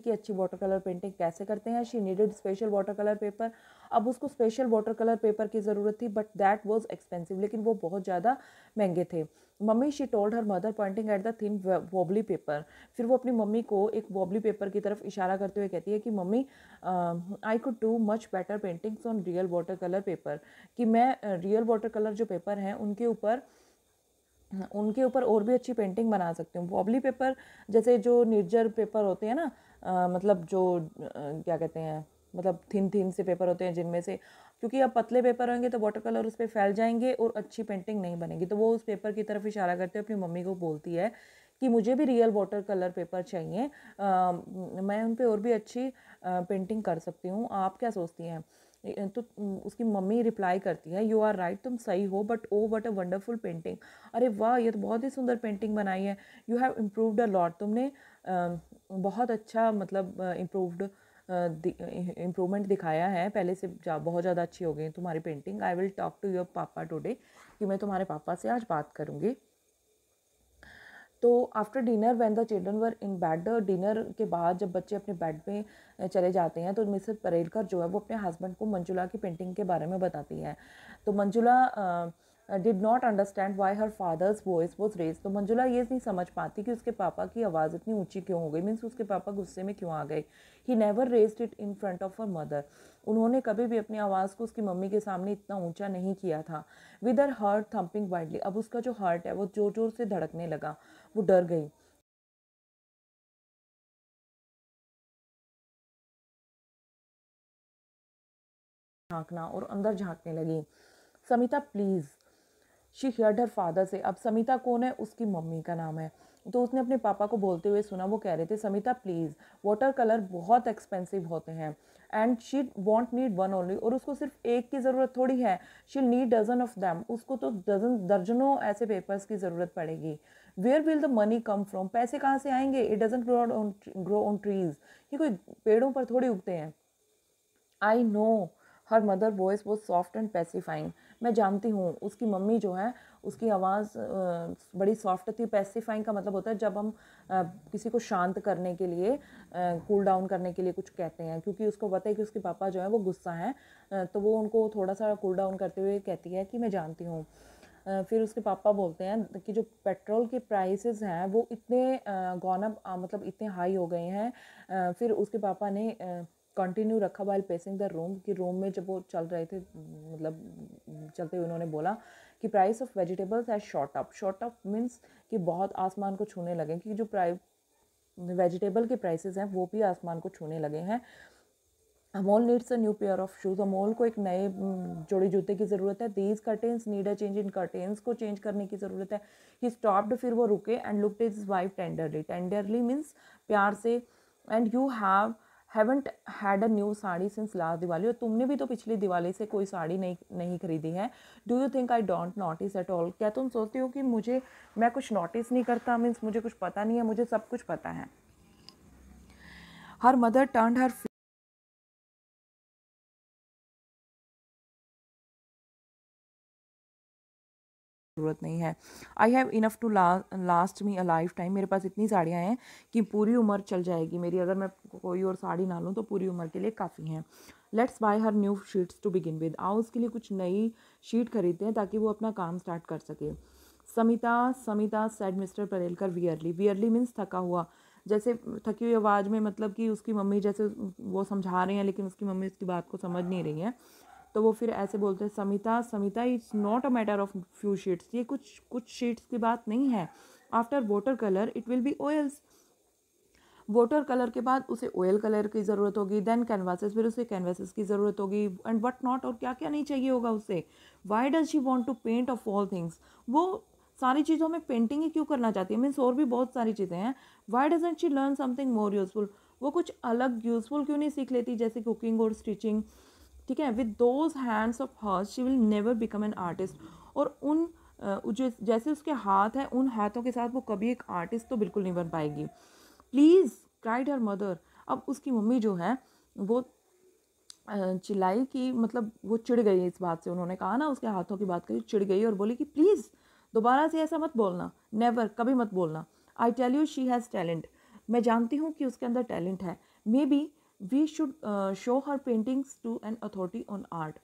A: कि अच्छी वाटर कलर पेंटिंग कैसे करते हैं। She needed special water colour paper. अब उसको स्पेशल वाटर कलर पेपर की ज़रूरत थी, बट दैट वाज एक्सपेंसिव, लेकिन वो बहुत ज़्यादा महंगे थे। Mummy she told her mother Poynting at the thin wobbly paper. फिर वो अपनी मम्मी को एक वॉबली पेपर की तरफ इशारा करते हुए कहती है कि mummy I could do much better paintings on real water colour paper, कि मैं रियल वाटर कलर जो पेपर हैं उनके ऊपर और भी अच्छी पेंटिंग बना सकती हूँ। वॉबली पेपर जैसे जो निर्जर पेपर होते हैं ना, मतलब जो क्या कहते हैं, मतलब थिन से पेपर होते हैं जिनमें से, क्योंकि अब पतले पेपर होंगे तो वाटर कलर उस पर फैल जाएंगे और अच्छी पेंटिंग नहीं बनेगी। तो वो उस पेपर की तरफ इशारा करते हुए अपनी मम्मी को बोलती है कि मुझे भी रियल वाटर कलर पेपर चाहिए, मैं उन पर और भी अच्छी पेंटिंग कर सकती हूँ, आप क्या सोचती हैं। तो उसकी मम्मी रिप्लाई करती है, यू आर राइट, तुम सही हो, but oh what a wonderful painting. अरे वाह, ये तो बहुत ही सुंदर पेंटिंग बनाई है। You have improved a lot, तुमने बहुत अच्छा मतलब इम्प्रूवमेंट दिखाया है, पहले से बहुत ज़्यादा अच्छी हो गई तुम्हारी painting. I will talk to your papa today, कि मैं तुम्हारे पापा से आज बात करूँगी। तो after dinner when the children were in bed, dinner के बाद जब बच्चे अपने बेड में चले जाते हैं तो मिसेस परेलकर जो है वो अपने हस्बैंड को मंजुला की पेंटिंग के बारे में बताती है। तो Manjula did not understand why her father's voice was raised. तो मंजुला ये नहीं समझ पाती कि उसके पापा की आवाज़ इतनी ऊंची क्यों हो गई, मीन्स उसके पापा गुस्से में क्यों आ गए। He never raised it in front of her mother, उन्होंने कभी भी अपनी आवाज़ को उसकी मम्मी के सामने इतना ऊंचा नहीं किया था। With her heart thumping widely, अब उसका जो हार्ट है वो जोर जोर से धड़कने लगा, वो डर गई। झांकना और अंदर झांकने लगी। Samita please, she heard her father से। अब समिता कौन है, उसकी मम्मी का नाम है। तो उसने अपने पापा को बोलते हुए सुना, वो कह रहे थे समिता प्लीज़, वाटर कलर बहुत एक्सपेंसिव होते हैं and she won't need one only, और उसको सिर्फ एक की ज़रूरत थोड़ी है, she need dozen of them, उसको तो दर्जनों ऐसे पेपर्स की ज़रूरत पड़ेगी। Where will the money come from, पैसे कहाँ से आएंगे। It doesn't grow on trees, ये कोई पेड़ों पर थोड़ी उगते हैं। I know, her mother voice वो सॉफ्ट एंड पैसिफाइंग, मैं जानती हूँ उसकी मम्मी जो है उसकी आवाज़ बड़ी सॉफ्ट थी। पैसिफाइंग का मतलब होता है जब हम किसी को शांत करने के लिए, कूल डाउन करने के लिए कुछ कहते हैं, क्योंकि उसको पता है कि उसके पापा जो है वो गुस्सा हैं, तो वो उनको थोड़ा सा कूल डाउन करते हुए कहती है कि मैं जानती हूँ। फिर उसके पापा बोलते हैं कि जो पेट्रोल के प्राइसेस हैं वो इतने गॉन अप, मतलब इतने हाई हो गए हैं। फिर उसके पापा ने कंटिन्यू रखा वाइल पेसिंग द रूम, कि रूम में जब वो चल रहे थे, मतलब चलते हुए उन्होंने बोला कि price of vegetables has shot up. Shot up means कि बहुत आसमान को छूने लगे, कि जो वेजिटेबल के प्राइसेस हैं वो भी आसमान को छूने लगे हैं। Amol needs a new pair of shoes, Amol को एक नए जोड़ी जूते की ज़रूरत है। These curtains need a change, in curtains को चेंज करने की ज़रूरत है। ही स्टॉप्ड, फिर वो रुके, and looked his wife tenderly, tenderly means प्यार से। And you haven't had a new sari since last Diwali, और तुमने भी तो पिछली दिवाली से कोई साड़ी नहीं खरीदी है। Do you think I don't notice at all, क्या तुम सोचती हो कि मैं कुछ नोटिस नहीं करता, मीन्स मुझे कुछ पता नहीं है, मुझे सब कुछ पता है। हर मदर टर्न्ड हर ज़रूरत नहीं है। I have enough to last me a lifetime, मेरे पास इतनी साड़ियाँ हैं कि पूरी उम्र चल जाएगी मेरी, अगर मैं कोई और साड़ी ना लूँ तो पूरी उम्र के लिए काफ़ी हैं। Let's buy her new sheets to begin with, आओ उसके लिए कुछ नई शीट खरीदते हैं ताकि वो अपना काम स्टार्ट कर सके। Smita said Mr Parelkar wearily, wearily means थका हुआ, जैसे थकी हुई आवाज़ में, मतलब कि उसकी मम्मी जैसे वो समझा रहे हैं लेकिन उसकी मम्मी उसकी बात को समझ नहीं रही है, तो वो फिर ऐसे बोलते हैं, Samita it's not a matter of few sheets, ये कुछ शीट्स की बात नहीं है। After water colour it will be oils, water colour के बाद उसे ऑयल कलर की ज़रूरत होगी, देन कैनवासेस, फिर उसे कैनवासेस की ज़रूरत होगी, एंड वट नॉट, और क्या क्या नहीं चाहिए होगा उसे। Why does she want to paint of all things, वो सारी चीज़ों में पेंटिंग ही क्यों करना चाहती है, मीन्स और भी बहुत सारी चीज़ें हैं। Why doesn't she learn something more useful, वो कुछ अलग यूजफुल क्यों नहीं सीख लेती, जैसे कुकिंग और स्टिचिंग। ठीक है, with those hands of hers she will never become an artist, और जैसे उसके हाथ हैं उन हाथों के साथ वो कभी एक आर्टिस्ट तो बिल्कुल नहीं बन पाएगी। प्लीज़ क्राइड हर मदर, अब उसकी मम्मी जो है वो चिल्लाई कि मतलब वो चिढ़ गई इस बात से, उन्होंने कहा ना उसके हाथों की बात करी, चिढ़ गई और बोली कि प्लीज़ दोबारा से ऐसा मत बोलना, नेवर, कभी मत बोलना। I tell you she has talent, मैं जानती हूँ कि उसके अंदर टैलेंट है, maybe we should show her paintings to an authority on art,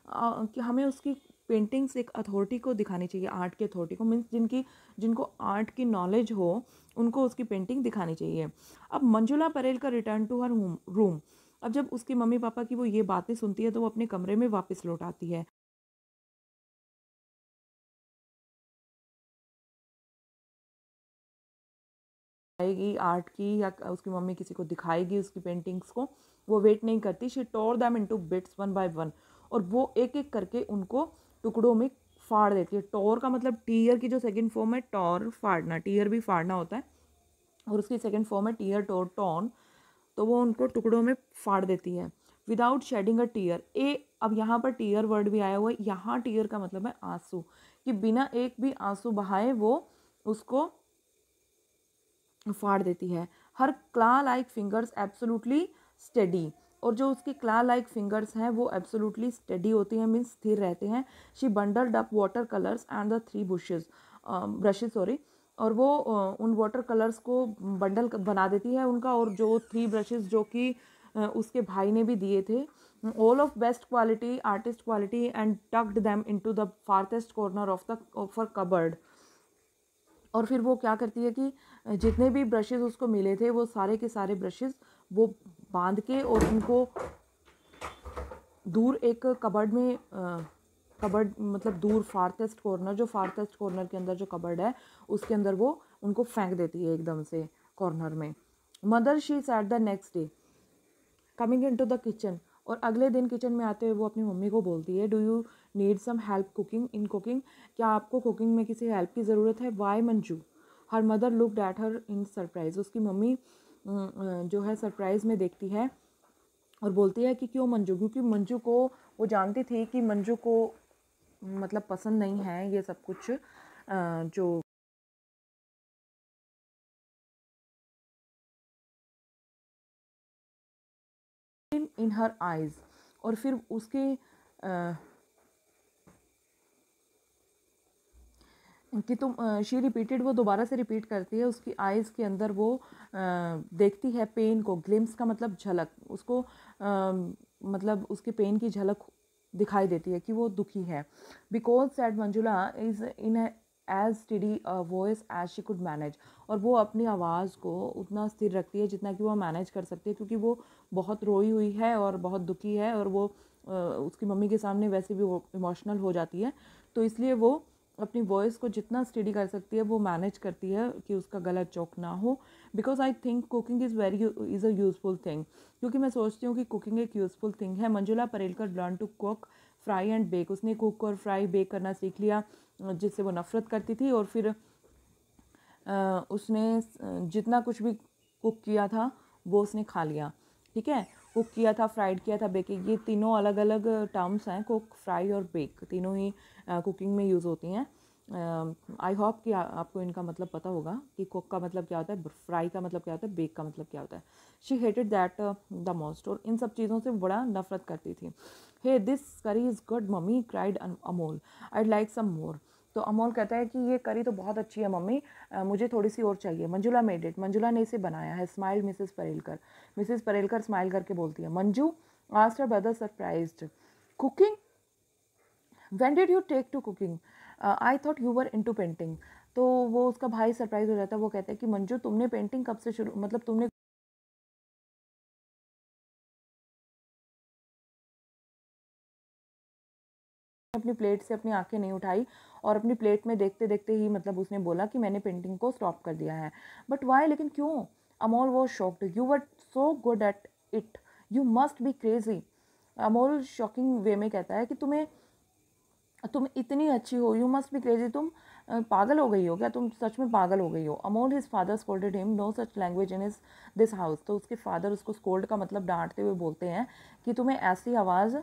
A: कि हमें उसकी पेंटिंग्स एक अथॉरिटी को दिखानी चाहिए, आर्ट की अथॉरिटी को, मीन्स जिनको आर्ट की नॉलेज हो उनको उसकी पेंटिंग दिखानी चाहिए। अब Manjula Parelkar return to her room. अब जब उसकी मम्मी पापा की वो ये बातें सुनती है तो वो अपने कमरे में वापस लौट आती है। आएगी आर्ट की, या उसकी मम्मी किसी को दिखाएगी उसकी पेंटिंग्स को, वो वेट नहीं करती, she tore them into bits one by one, और वो एक एक करके उनको टुकड़ों में फाड़ देती है। टोर का मतलब टीयर की जो सेकंड फॉर्म है, टोर फाड़ना, टीयर भी फाड़ना होता है, और उसकी सेकंड फॉर्म है टीयर, टोर, टॉन, तो वो उनको टुकड़ों में फाड़ देती है। विदाउट शेडिंग अ टीयर, अब यहाँ पर टीयर वर्ड भी आया हुआ है, यहाँ टीयर का मतलब है आंसू, कि बिना एक भी आंसू बहाए वो उसको फाड़ देती है। हर क्ला लाइक फिंगर्स एब्सोल्युटली स्टेडी, और जो उसके क्ला लाइक फिंगर्स हैं वो एब्सोल्युटली स्टेडी होती हैं, मीन्स स्थिर रहते हैं। She bundled up water colours and the 3 brushes sorry, और वो उन वाटर कलर्स को बंडल बना देती है उनका, और जो 3 ब्रशेज जो कि उसके भाई ने भी दिए थे, all of best quality, artist quality, and tucked them into the farthest corner of a cupboard. और फिर वो क्या करती है कि जितने भी ब्रशेज़ उसको मिले थे वो सारे के सारे ब्रशेज़ वो बांध के और उनको दूर एक कबर्ड में, कबर्ड मतलब दूर फार्थेस्ट कॉर्नर, जो फार्थेस्ट कॉर्नर के अंदर जो कबर्ड है उसके अंदर वो उनको फेंक देती है एकदम से कॉर्नर में। Mother she sat the next day coming into the kitchen, और अगले दिन किचन में आते हुए वो अपनी मम्मी को बोलती है, do you need some help cooking, क्या आपको कुकिंग में किसी हेल्प की ज़रूरत है? Why Manju? Her mother looked at her in surprise, उसकी मम्मी जो है सरप्राइज में देखती है और बोलती है कि क्यों मंजू? क्योंकि मंजू को वो जानती थी कि मंजू को मतलब पसंद नहीं है ये सब कुछ जो इन हर आइज़, और फिर उसके कि तुम शी रिपीटेड, वो दोबारा से रिपीट करती है, उसकी आइज़ के अंदर वो देखती है पेन को, ग्लिम्स का मतलब झलक, उसको मतलब उसके पेन की झलक दिखाई देती है कि वो दुखी है। Because said Manjula is in as steady voice as she could manage, और वो अपनी आवाज़ को उतना स्थिर रखती है जितना कि वो मैनेज कर सकती है, क्योंकि वो बहुत रोई हुई है और बहुत दुखी है, और वो उसकी मम्मी के सामने वैसे भी वो इमोशनल हो जाती है, तो इसलिए वो अपनी वॉइस को जितना स्टडी कर सकती है वो मैनेज करती है कि उसका गला चौक ना हो। Because I think cooking is a useful thing, क्योंकि मैं सोचती हूँ कि कुकिंग एक यूज़फुल थिंग है। Manjula Parelkar learn to cook, fry and bake, उसने कुक और फ्राई बेक करना सीख लिया जिससे वो नफ़रत करती थी, और फिर उसने जितना कुछ भी कुक किया था वो उसने खा लिया। ठीक है, कुक किया था, फ्राइड किया था, बेकिंग, ये तीनों अलग अलग टर्म्स हैं, कुक, फ्राई और बेक, तीनों ही कुकिंग में यूज़ होती हैं। आई होप कि आपको इनका मतलब पता होगा कि कुक का मतलब क्या होता है, फ्राई का मतलब क्या होता है, बेक का मतलब क्या होता है। She hated that the most, और इन सब चीज़ों से बड़ा नफरत करती थी। Hey this curry is good mummy, cried Amol, I like some more. तो अमोल कहता है कि ये करी तो बहुत अच्छी है मम्मी, मुझे थोड़ी सी और चाहिए। मंजुला मेड इट, मंजुला ने इसे बनाया है। Smile Mrs Parelkar, Mrs Parelkar smile करके बोलती है। Manju asked her brother surprised, cooking, when did you take to cooking, I thought you were into painting. तो वो उसका भाई सरप्राइज हो जाता है, वो कहता है कि मंजू तुमने पेंटिंग कब से शुरू, मतलब तुमने अपनी प्लेट से अपनी आंखें नहीं उठाई, और अपनी प्लेट में देखते देखते ही मतलब उसने बोला कि मैंने पेंटिंग को स्टॉप कर दिया है। बट वाई, लेकिन क्यों? Amol was shocked, you were so good at it, you must be crazy. Amol shocking way में कहता है कि तुम इतनी अच्छी हो, यू मस्ट बी क्रेजी, तुम पागल हो गई हो क्या, तुम सच में पागल हो गई हो। Amol his father scolded him, no such language in this house. तो उसके फादर उसको स्कोल्ड का मतलब डांटते हुए बोलते हैं कि तुम्हें ऐसी आवाज़,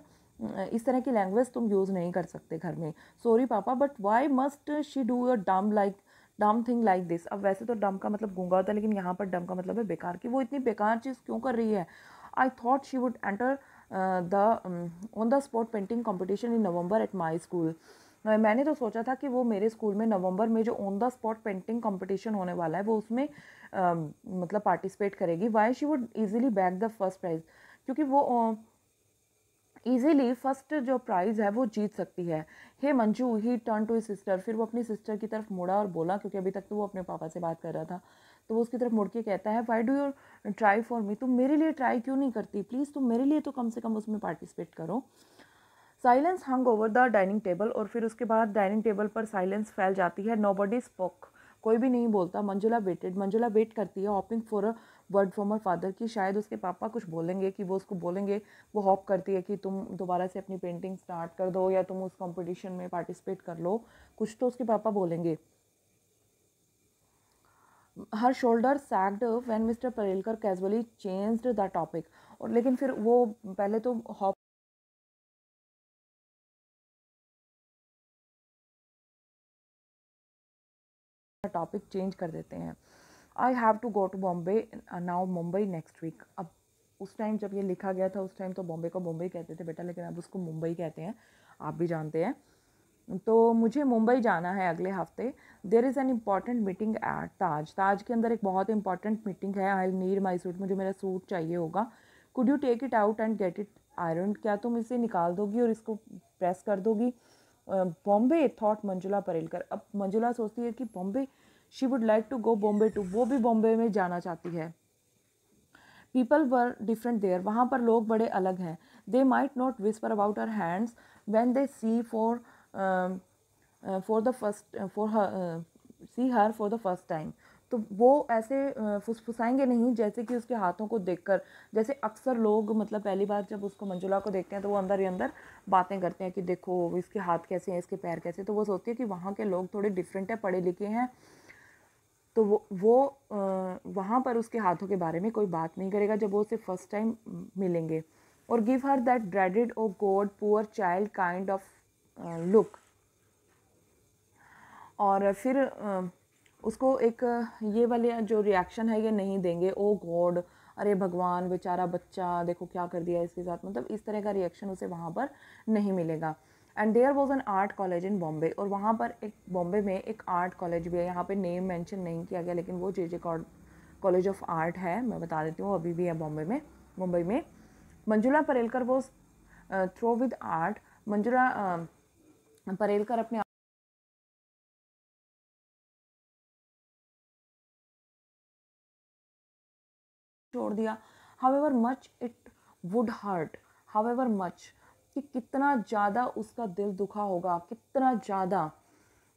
A: इस तरह की लैंग्वेज तुम यूज़ नहीं कर सकते घर में। सॉरी पापा, but why must she do a डम थिंग लाइक दिस। अब वैसे तो डम का मतलब गूंगा होता है, लेकिन यहाँ पर डम का मतलब है बेकार, की वो इतनी बेकार चीज़ क्यों कर रही है। I thought she would enter the on the spot painting competition in November at my school. मैंने तो सोचा था कि वो मेरे स्कूल में नवंबर में जो on the spot painting competition होने वाला है वो उसमें मतलब पार्टिसिपेट करेगी। Why she would easily back the first prize, क्योंकि वो ईजिली फर्स्ट जो प्राइज़ है वो जीत सकती है। Hey Manju, he turn to sister, फिर वो अपनी सिस्टर की तरफ मुड़ा और बोला, क्योंकि अभी तक तो वो अपने पापा से बात कर रहा था, तो वो उसकी तरफ मुड़ के कहता है, Y do you try for me, तुम मेरे लिए ट्राई क्यों नहीं करती, प्लीज़ तुम मेरे लिए तो कम से कम उसमें पार्टिसिपेट करो। Silence hung over the dining table, और फिर उसके बाद डाइनिंग टेबल पर साइलेंस फैल जाती है। नोबडी स्पोक, कोई भी नहीं बोलता। मंजुला वेटेड, मंजुला वेट करती है, hopping for a word from her father, कि शायद उसके पापा कुछ बोलेंगे, कि वो उसको बोलेंगे। वो होप करती है कि तुम दोबारा से अपनी पेंटिंग स्टार्ट कर दो या तुम उस कंपटीशन में पार्टिसिपेट कर लो, कुछ तो उसके पापा बोलेंगे। Her shoulder sagged when Mr Parelkar casually changed the topic, और लेकिन फिर वो पहले तो हॉप टॉपिक चेंज कर देते हैं। I have to go to Bombay now, Mumbai next week. अब उस टाइम जब ये लिखा गया था उस टाइम तो बॉम्बे को बॉम्बे कहते थे बेटा, लेकिन अब उसको मुंबई कहते हैं, आप भी जानते हैं। तो मुझे मुंबई जाना है अगले हफ्ते। There is an important meeting at Taj, Taj के अंदर एक बहुत इंपॉर्टेंट मीटिंग है। आई नीड माई सूट, मुझे मेरा सूट चाहिए होगा। Could you take it out and get it iron, क्या तुम इसे निकाल दोगी और इसको प्रेस कर दोगी। बॉम्बे थॉट मंजुला परेलकर, अब मंजुला सोचती है कि Bombay, she would like to go Bombay too, वो भी बॉम्बे में जाना चाहती है। पीपल वर डिफरेंट देयर, वहाँ पर लोग बड़े अलग हैं। They might not whisper about her hands when they see for the first for see her for the first time, तो वो ऐसे फुसफुसाएंगे नहीं जैसे कि उसके हाथों को देखकर, जैसे अक्सर लोग मतलब पहली बार जब उसको मंजुला को देखते हैं तो वो अंदर ही अंदर बातें करते हैं कि देखो इसके हाथ कैसे हैं, इसके पैर कैसे, तो वो सोचती है कि वहाँ के लोग थोड़े डिफरेंट है, पढ़े लिखे हैं, तो वो वहाँ पर उसके हाथों के बारे में कोई बात नहीं करेगा जब वो उसे फर्स्ट टाइम मिलेंगे। और give her that dreaded oh God poor child kind of look, और फिर उसको एक ये वाले जो रिएक्शन है ये नहीं देंगे, ओ गॉड, अरे भगवान बेचारा बच्चा देखो क्या कर दिया इसके साथ, मतलब इस तरह का रिएक्शन उसे वहाँ पर नहीं मिलेगा। And there was an art college in Bombay, और वहाँ पर एक बॉम्बे में एक आर्ट कॉलेज भी है। यहाँ पे नेम मेंशन नहीं किया गया, लेकिन वो जे कॉलेज ऑफ आर्ट है, मैं बता देती हूँ, अभी भी है बॉम्बे में, मुंबई में। Manjula Parelkar was through with art, Manjula Parelkar अपने छोड़ दिया। However much it would hurt, however much, कि कितना ज़्यादा उसका दिल दुखा होगा, कितना ज़्यादा।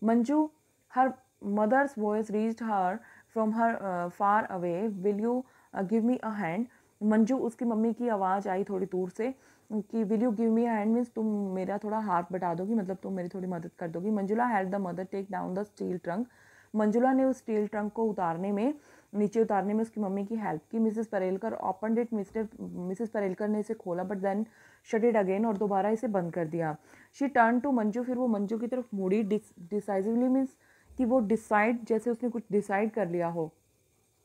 A: Manju, her mother's voice reached her from her far away, will you give me a hand. Manju, उसकी मम्मी की आवाज़ आई थोड़ी दूर से कि will you give me a hand means तुम मेरा थोड़ा हाथ बटा दोगी, मतलब तुम मेरी थोड़ी मदद कर दोगी। Manjula help the mother take down the steel trunk, Manjula ने उस स्टील ट्रंक को उतारने में, नीचे उतारने में उसकी मम्मी की हेल्प की। Mrs Parelkar open it, Mrs Parelkar ने इसे खोला but then shut it again, और दोबारा इसे बंद कर दिया। शी टर्न टू मंजू, फिर वो मंजू की तरफ मुड़ी, डिसाइसिवली मीन्स कि वो डिसाइड, जैसे उसने कुछ डिसाइड कर लिया हो।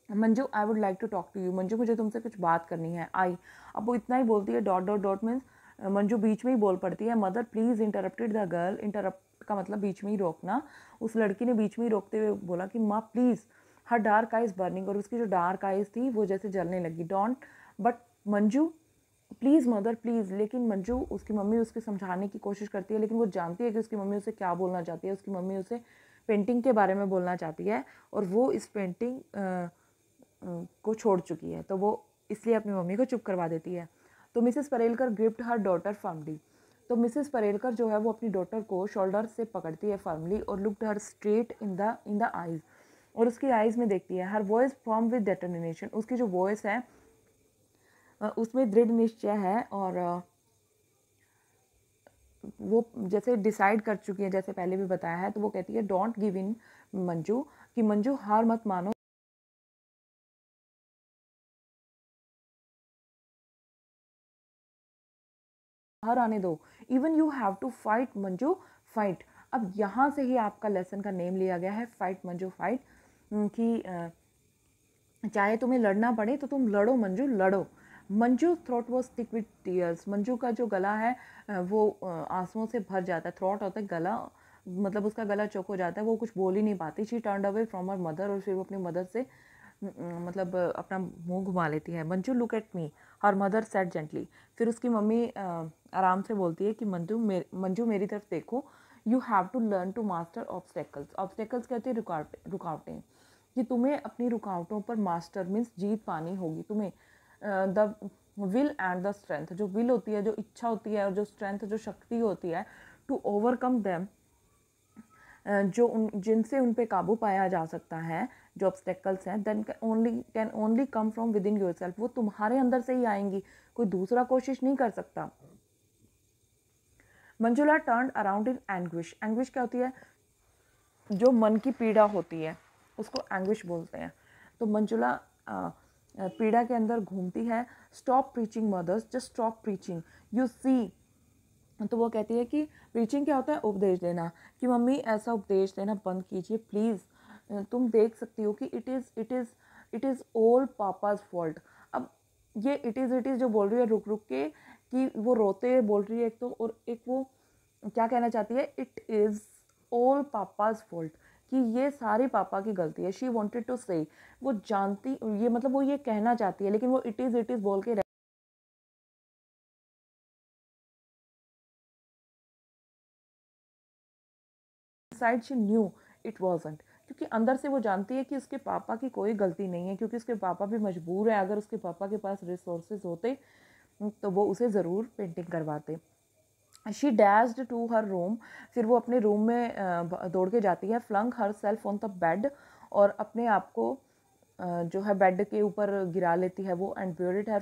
A: Manju, I would like to talk to you, Manju मुझे तुमसे कुछ बात करनी है। आई, अब वो इतना ही बोलती है, dot dot dot means Manju बीच में ही बोल पड़ती है। Mother please interrupted the girl, interrupt का मतलब बीच में ही रोकना। उस लड़की ने बीच में ही रोकते हुए बोला कि माँ please, her dark eyes burning, और उसकी जो डार्क आइज थी वो जैसे जलने लगी। Don't, but Manju please mother please, लेकिन मंजू, उसकी मम्मी उसके समझाने की कोशिश करती है, लेकिन वो जानती है कि उसकी मम्मी उसे क्या बोलना चाहती है। उसकी मम्मी उसे पेंटिंग के बारे में बोलना चाहती है, और वो इस पेंटिंग को छोड़ चुकी है, तो वो इसलिए अपनी मम्मी को चुप करवा देती है। तो मिसेस परेलकर ग्रिप्ड हर डॉटर फर्मली, तो मिसेस परेलकर जो है वो अपनी डॉटर को शोल्डर से पकड़ती है फर्मली, और looked her straight in the eyes, और उसकी आइज़ में देखती है। Her voice form with determination, उसकी जो वॉइस है उसमें दृढ़ निश्चय है, और वो जैसे डिसाइड कर चुकी है, जैसे पहले भी बताया है। तो वो कहती है डोंट गिव इन मंजू, कि मंजू हार मत मानो, हार आने दो। Even you have to fight Manju, fight. अब यहाँ से ही आपका लेसन का नेम लिया गया है, फाइट मंजू फाइट, कि चाहे तुम्हें लड़ना पड़े तो तुम लड़ो मंजू, लड़ो। Manju throat was thick with tears, Manju का जो गला है वो आंसुओं से भर जाता है। थ्रोट होता है गला, मतलब उसका गला चौक हो जाता है, वो कुछ बोल ही नहीं पाती। She turned away from her mother, और फिर वो अपनी मदर से मतलब अपना मुंह घुमा लेती है। Manju look at me, her mother said gently. फिर उसकी मम्मी आराम से बोलती है कि मंजू मेरी तरफ देखो, you have to learn to master obstacles. Obstacles कहते हैं रुकावटें, कि तुम्हें अपनी रुकावटों पर मास्टर मीन्स जीत पानी होगी तुम्हें। The will and the strength, जो विल होती है, जो इच्छा होती है, और जो स्ट्रेंथ, जो शक्ति होती है, टू ओवरकम देम, जो जिनसे उन पे काबू पाया जा सकता है, जो ऑब्स्टेकल्स हैं, then can only come from within yourself. वो तुम्हारे अंदर से ही आएंगी, कोई दूसरा कोशिश नहीं कर सकता। Manjula turn around in anguish. Anguish क्या होती है? जो मन की पीड़ा होती है उसको एंग्विश बोलते हैं। तो मंजुला पीड़ा के अंदर घूमती है। Stop preaching mothers, just stop preaching, you see. तो वो कहती है कि प्रीचिंग क्या होता है? उपदेश देना, कि मम्मी ऐसा उपदेश देना बंद कीजिए प्लीज़। तुम देख सकती हो कि it is all papa's fault. अब ये इट इज़ जो बोल रही है रुक रुक के, कि वो रोते हुए बोल रही है एक तो, और एक वो क्या कहना चाहती है, it is all papa's fault, कि ये सारी पापा की गलती है। शी वॉन्टेड टू से, वो जानती, ये मतलब वो ये कहना चाहती है, लेकिन वो इट इज़ बोल के side she knew it wasn't, क्योंकि अंदर से वो जानती है कि उसके पापा की कोई गलती नहीं है, क्योंकि उसके पापा भी मजबूर है। अगर उसके पापा के पास रिसोर्सेज होते तो वो उसे ज़रूर पेंटिंग करवाते। She dashed to her room, फिर वो अपने रूम में दौड़ के जाती है। Flung herself on the bed, और अपने आप को जो है बेड के ऊपर गिरा लेती है वो। And buried her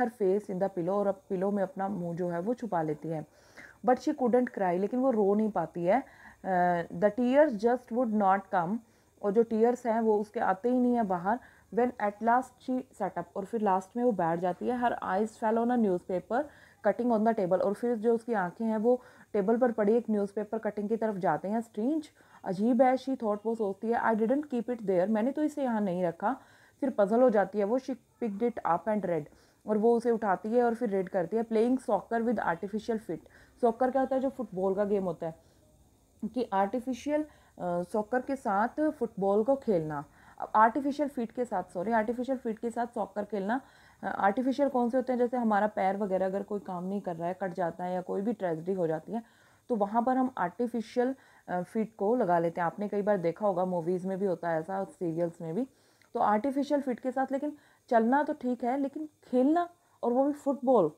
A: face in the pillow, और अब पिलो में अपना मुंह जो है वो छुपा लेती है। बट शी कुडेंट क्राई, लेकिन वो रो नहीं पाती है। The tears just would not come, और जो टीयर्स हैं वो उसके आते ही नहीं है बाहर। When at last she said up, और फिर लास्ट में वो बैठ जाती है। Her eyes fell on a newspaper cutting on the table, और फिर जो उसकी आंखें हैं वो टेबल पर पड़ी एक न्यूज़पेपर कटिंग की तरफ जाते हैं। स्ट्रेंज, अजीब है। शी थॉट, वो सोचती है, I didn't keep it there, मैंने तो इसे यहाँ नहीं रखा। फिर पजल हो जाती है वो। She picked it up and red, और वो उसे उठाती है और फिर रेड करती है। Playing soccer with artificial fit. Soccer क्या होता है? जो फुटबॉल का गेम होता है, कि आर्टिफिशियल सॉकर के साथ फुटबॉल को खेलना, आर्टिफिशियल फीट के साथ, सॉरी, आर्टिफिशियल फीट के साथ सॉकर खेलना। आर्टिफिशियल कौन से होते हैं? जैसे हमारा पैर वगैरह अगर कोई काम नहीं कर रहा है, कट जाता है, या कोई भी ट्रेजेडी हो जाती है, तो वहाँ पर हम आर्टिफिशियल फीट को लगा लेते हैं। आपने कई बार देखा होगा, मूवीज़ में भी होता है ऐसा, सीरियल्स में भी। तो आर्टिफिशियल फीट के साथ, लेकिन चलना तो ठीक है, लेकिन खेलना, और वो भी football.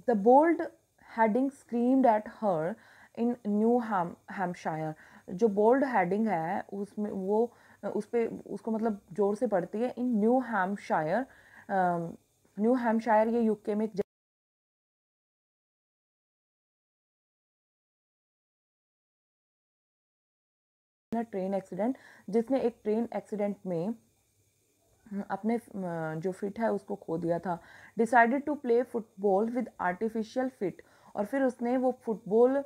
A: The bold heading screamed at her in New Hampshire. जो बोल्ड हेडिंग है उसमें वो उस पर उसको मतलब जोर से पड़ती है। इन न्यू हैम्पशायर, न्यू हैम्पशायर ये यूके में एक ट्रेन एक्सीडेंट, जिसने एक ट्रेन एक्सीडेंट में अपने जो फिट है उसको खो दिया था। Decided to play football with artificial feet, और फिर उसने वो फुटबॉल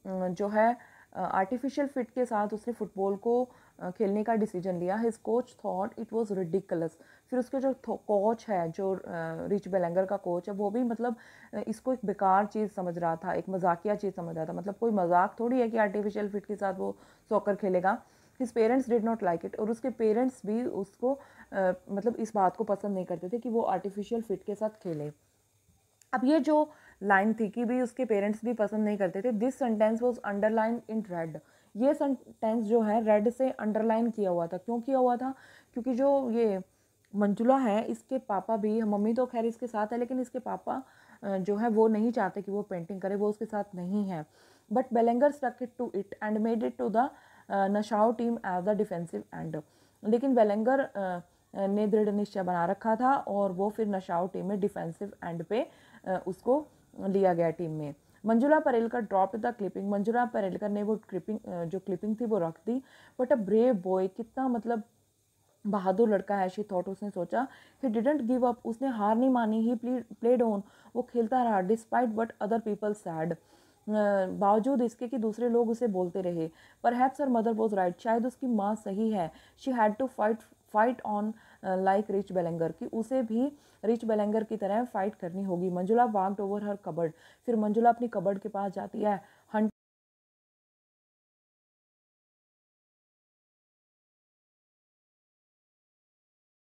A: जो है आर्टिफिशियल फिट के साथ उसने फुटबॉल को खेलने का डिसीजन लिया। His coach thought it was ridiculous. फिर उसके जो कोच है, जो रिच बेलेंगर का कोच है, वो भी मतलब इसको एक बेकार चीज़ समझ रहा था, एक मजाकिया चीज़ समझ रहा था। मतलब कोई मजाक थोड़ी है कि आर्टिफिशियल फिट के साथ वो सॉकर खेलेगा। His parents did not like it, और उसके पेरेंट्स भी उसको मतलब इस बात को पसंद नहीं करते थे कि वो आर्टिफिशियल फिट के साथ खेले। अब ये जो लाइन थी कि भी उसके पेरेंट्स भी पसंद नहीं करते थे, this sentence was underline in red. ये सेंटेंस जो है रेड से अंडरलाइन किया हुआ था। क्यों किया हुआ था? क्योंकि जो ये मंजुला है, इसके पापा भी, मम्मी तो खैर इसके साथ है, लेकिन इसके पापा जो है वो नहीं चाहते कि वो पेंटिंग करे, वो उसके साथ नहीं है। But Ballenger stuck it to it and made it to the national team as the defensive end. लेकिन बेलेंगर ने दृढ़ निश्चय बना रखा था, और वो फिर नशाओ टीम में डिफेंसिव एंड पे उसको लिया गया टीम में। Manjula Parelkar drop the clipping. Manjula Parelkar ने वो जो क्लिपिंग थी वो रख दी। बट अ ब्रेव बॉय, कितना मतलब बहादुर लड़का है, शी थॉट, उसने सोचा। ही डिडंट गिव अप, उसने हार नहीं मानी। ही प्लेड ऑन, वो खेलता रहा। Despite what other people said, बावजूद इसके कि दूसरे लोग उसे बोलते रहे। Perhaps her mother was right, शायद उसकी माँ सही है। She had to fight fight on like rich Ballenger, कि उसे भी रिच बेलेंगर की तरह फाइट करनी होगी। मंजुला वॉकड ओवर हर कबर्ड, फिर मंजुला अपनी कबर्ड के पास जाती है।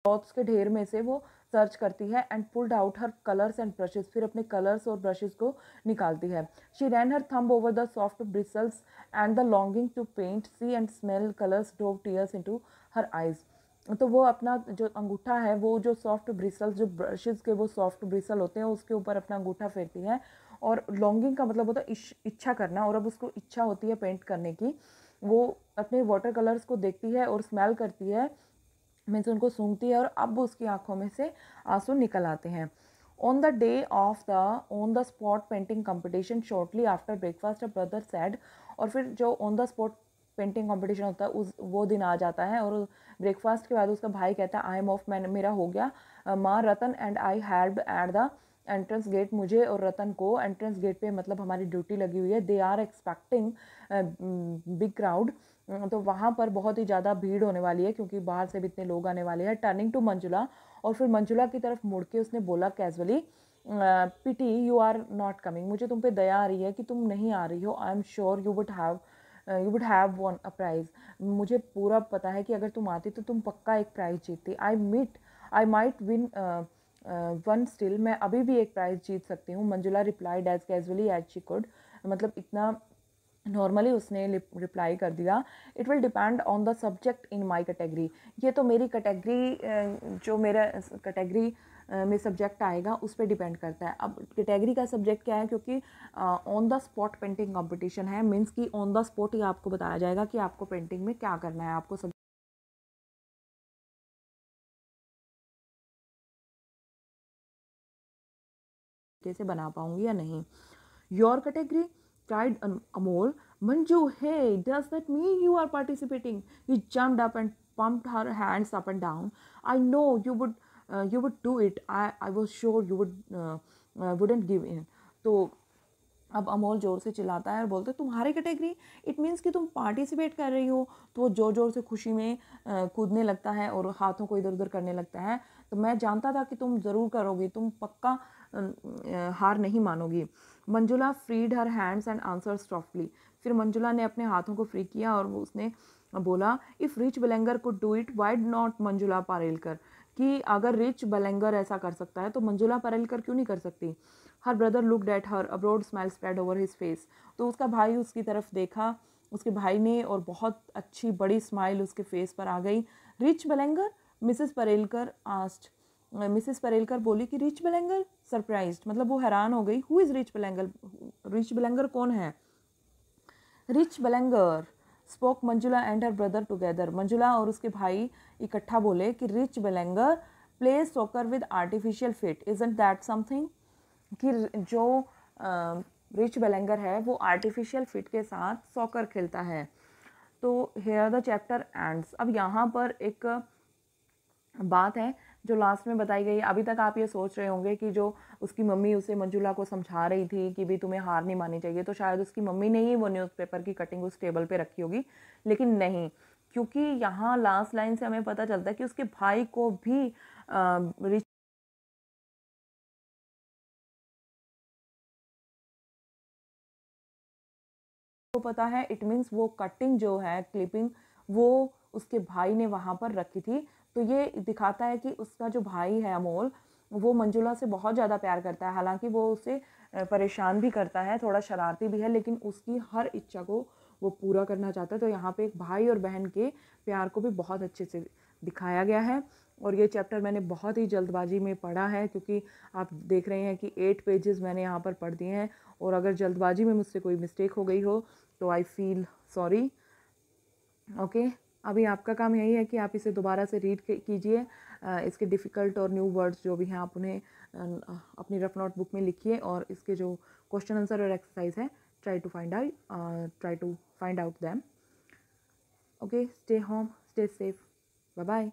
A: क्लॉथ्स के ढेर में से वो सर्च करती है and pulled out her colours and brushes, फिर अपने कलर्स और ब्रशेस को निकालती है। She ran her thumb over the soft bristles and the longing to paint see and smell colours drove tears into her eyes. तो वो अपना जो अंगूठा है, वो जो सॉफ्ट ब्रिसल्स, जो ब्रशेस के वो सॉफ्ट ब्रिसल होते हैं, उसके ऊपर अपना अंगूठा फेरती है। और लॉन्गिंग का मतलब होता है इच्छा करना, और अब उसको इच्छा होती है पेंट करने की। वो अपने वाटर कलर्स को देखती है और स्मेल करती है, मीन्स उनको सूंघती है, और अब उसकी आंखों में से आंसू निकल आते हैं। On the day of the on the spot painting competition shortly after breakfast a brother sad, और फिर जो on the spot painting competition होता है उस वो दिन आ जाता है, और ब्रेकफास्ट के बाद उसका भाई कहता है आई एम ऑफ, मैंने मेरा हो गया। माँ Ratan and I help at the entrance gate, मुझे और रतन को एंट्रेंस गेट पे मतलब हमारी ड्यूटी लगी हुई है। They are expecting big crowd, तो वहाँ पर बहुत ही ज़्यादा भीड़ होने वाली है क्योंकि बाहर से भी इतने लोग आने वाले हैं। टर्निंग टू मंजुला, और फिर मंजुला की तरफ मुड़ के उसने बोला casually, pity you are not coming, मुझे तुम पे दया आ रही है कि तुम नहीं आ रही हो। I am sure you would have won a prize, मुझे पूरा पता है कि अगर तुम आती तो तुम पक्का एक प्राइज़ जीतती। I might win one still, मैं अभी भी एक प्राइज़ जीत सकती हूँ। Manjula replied as casually as she could, मतलब इतना नॉर्मली उसने रिप्लाई कर दिया। It will depend on the subject in my category, ये तो मेरी कैटेगरी, जो मेरा कैटेगरी में सब्जेक्ट आएगा उस पर डिपेंड करता है। अब कैटेगरी का सब्जेक्ट क्या है, क्योंकि on the spot painting competition है, मीन्स कि ऑन द स्पॉट ही आपको बताया जाएगा कि आपको पेंटिंग में क्या करना है, आपको सब कैसे बना पाऊंगी या नहीं। Your category, cried Amol. Manju, hey, does that mean you are participating? He jumped up and pumped her hands up and down. I know you would do it. I was sure you wouldn't give in. तो अब अमोल ज़ोर से चिल्लाता है और बोलते तुम्हारी category, it means कि तुम पार्टिसिपेट कर रही हो। तो वो ज़ोर ज़ोर से खुशी में कूदने लगता है और हाथों को इधर उधर करने लगता है। तो मैं जानता था कि तुम ज़रूर करोगी, तुम पक्का हार नहीं मानोगी। Manjula freed her hands and answer softly, फिर मंजुला ने अपने हाथों को फ्री किया और उसने बोला if rich Ballenger could do it why not Manjula Parelkar, कि अगर रिच बलेंगर ऐसा कर सकता है तो मंजुला पारेलकर क्यों नहीं कर सकती। Her brother looked at her, a broad smile spread over his face, तो उसका भाई उसकी तरफ देखा, उसके भाई ने, और बहुत अच्छी बड़ी स्माइल उसके फेस पर आ गई। रिच बलेंगर, मिसेस परेलकर आस्ट, मिसेस परेलकर बोली कि रिच बलेंगर, सरप्राइज्ड, मतलब वो हैरान हो गई। Who is rich Ballenger, rich Ballenger कौन है। Rich Ballenger spoke Manjula and her brother together, Manjula और उसके भाई इकट्ठा बोले कि rich Ballenger play soccer with artificial feet, isn't that something, कि जो रिच बेलेंगर है वो आर्टिफिशियल फिट के साथ सॉकर खेलता है। तो हेयर द चैप्टर एंड्स। अब यहाँ पर एक बात है जो लास्ट में बताई गई है। अभी तक आप ये सोच रहे होंगे कि जो उसकी मम्मी उसे मंजुला को समझा रही थी कि भी तुम्हें हार नहीं माननी चाहिए, तो शायद उसकी मम्मी ने ही वो न्यूज़पेपर की कटिंग उस टेबल पे रखी होगी, लेकिन नहीं, क्योंकि यहाँ लास्ट लाइन से हमें पता चलता है कि उसके भाई को भी रिच को पता है। इट मीन्स वो कटिंग जो है, क्लिपिंग, वो उसके भाई ने वहाँ पर रखी थी। तो ये दिखाता है कि उसका जो भाई है अमोल, वो मंजुला से बहुत ज़्यादा प्यार करता है। हालांकि वो उसे परेशान भी करता है, थोड़ा शरारती भी है, लेकिन उसकी हर इच्छा को वो पूरा करना चाहता है। तो यहाँ पे एक भाई और बहन के प्यार को भी बहुत अच्छे से दिखाया गया है। और ये चैप्टर मैंने बहुत ही जल्दबाजी में पढ़ा है, क्योंकि आप देख रहे हैं कि 8 पेजेस मैंने यहाँ पर पढ़ दिए हैं, और अगर जल्दबाजी में मुझसे कोई मिस्टेक हो गई हो तो आई फील सॉरी। ओके, अभी आपका काम यही है कि आप इसे दोबारा से रीड कीजिए, इसके डिफ़िकल्ट और न्यू वर्ड्स जो भी हैं आप उन्हें अपनी रफ नोट बुक में लिखिए, और इसके जो क्वेश्चन आंसर और एक्सरसाइज है try to find out them. Okay, stay home, stay safe, bye bye.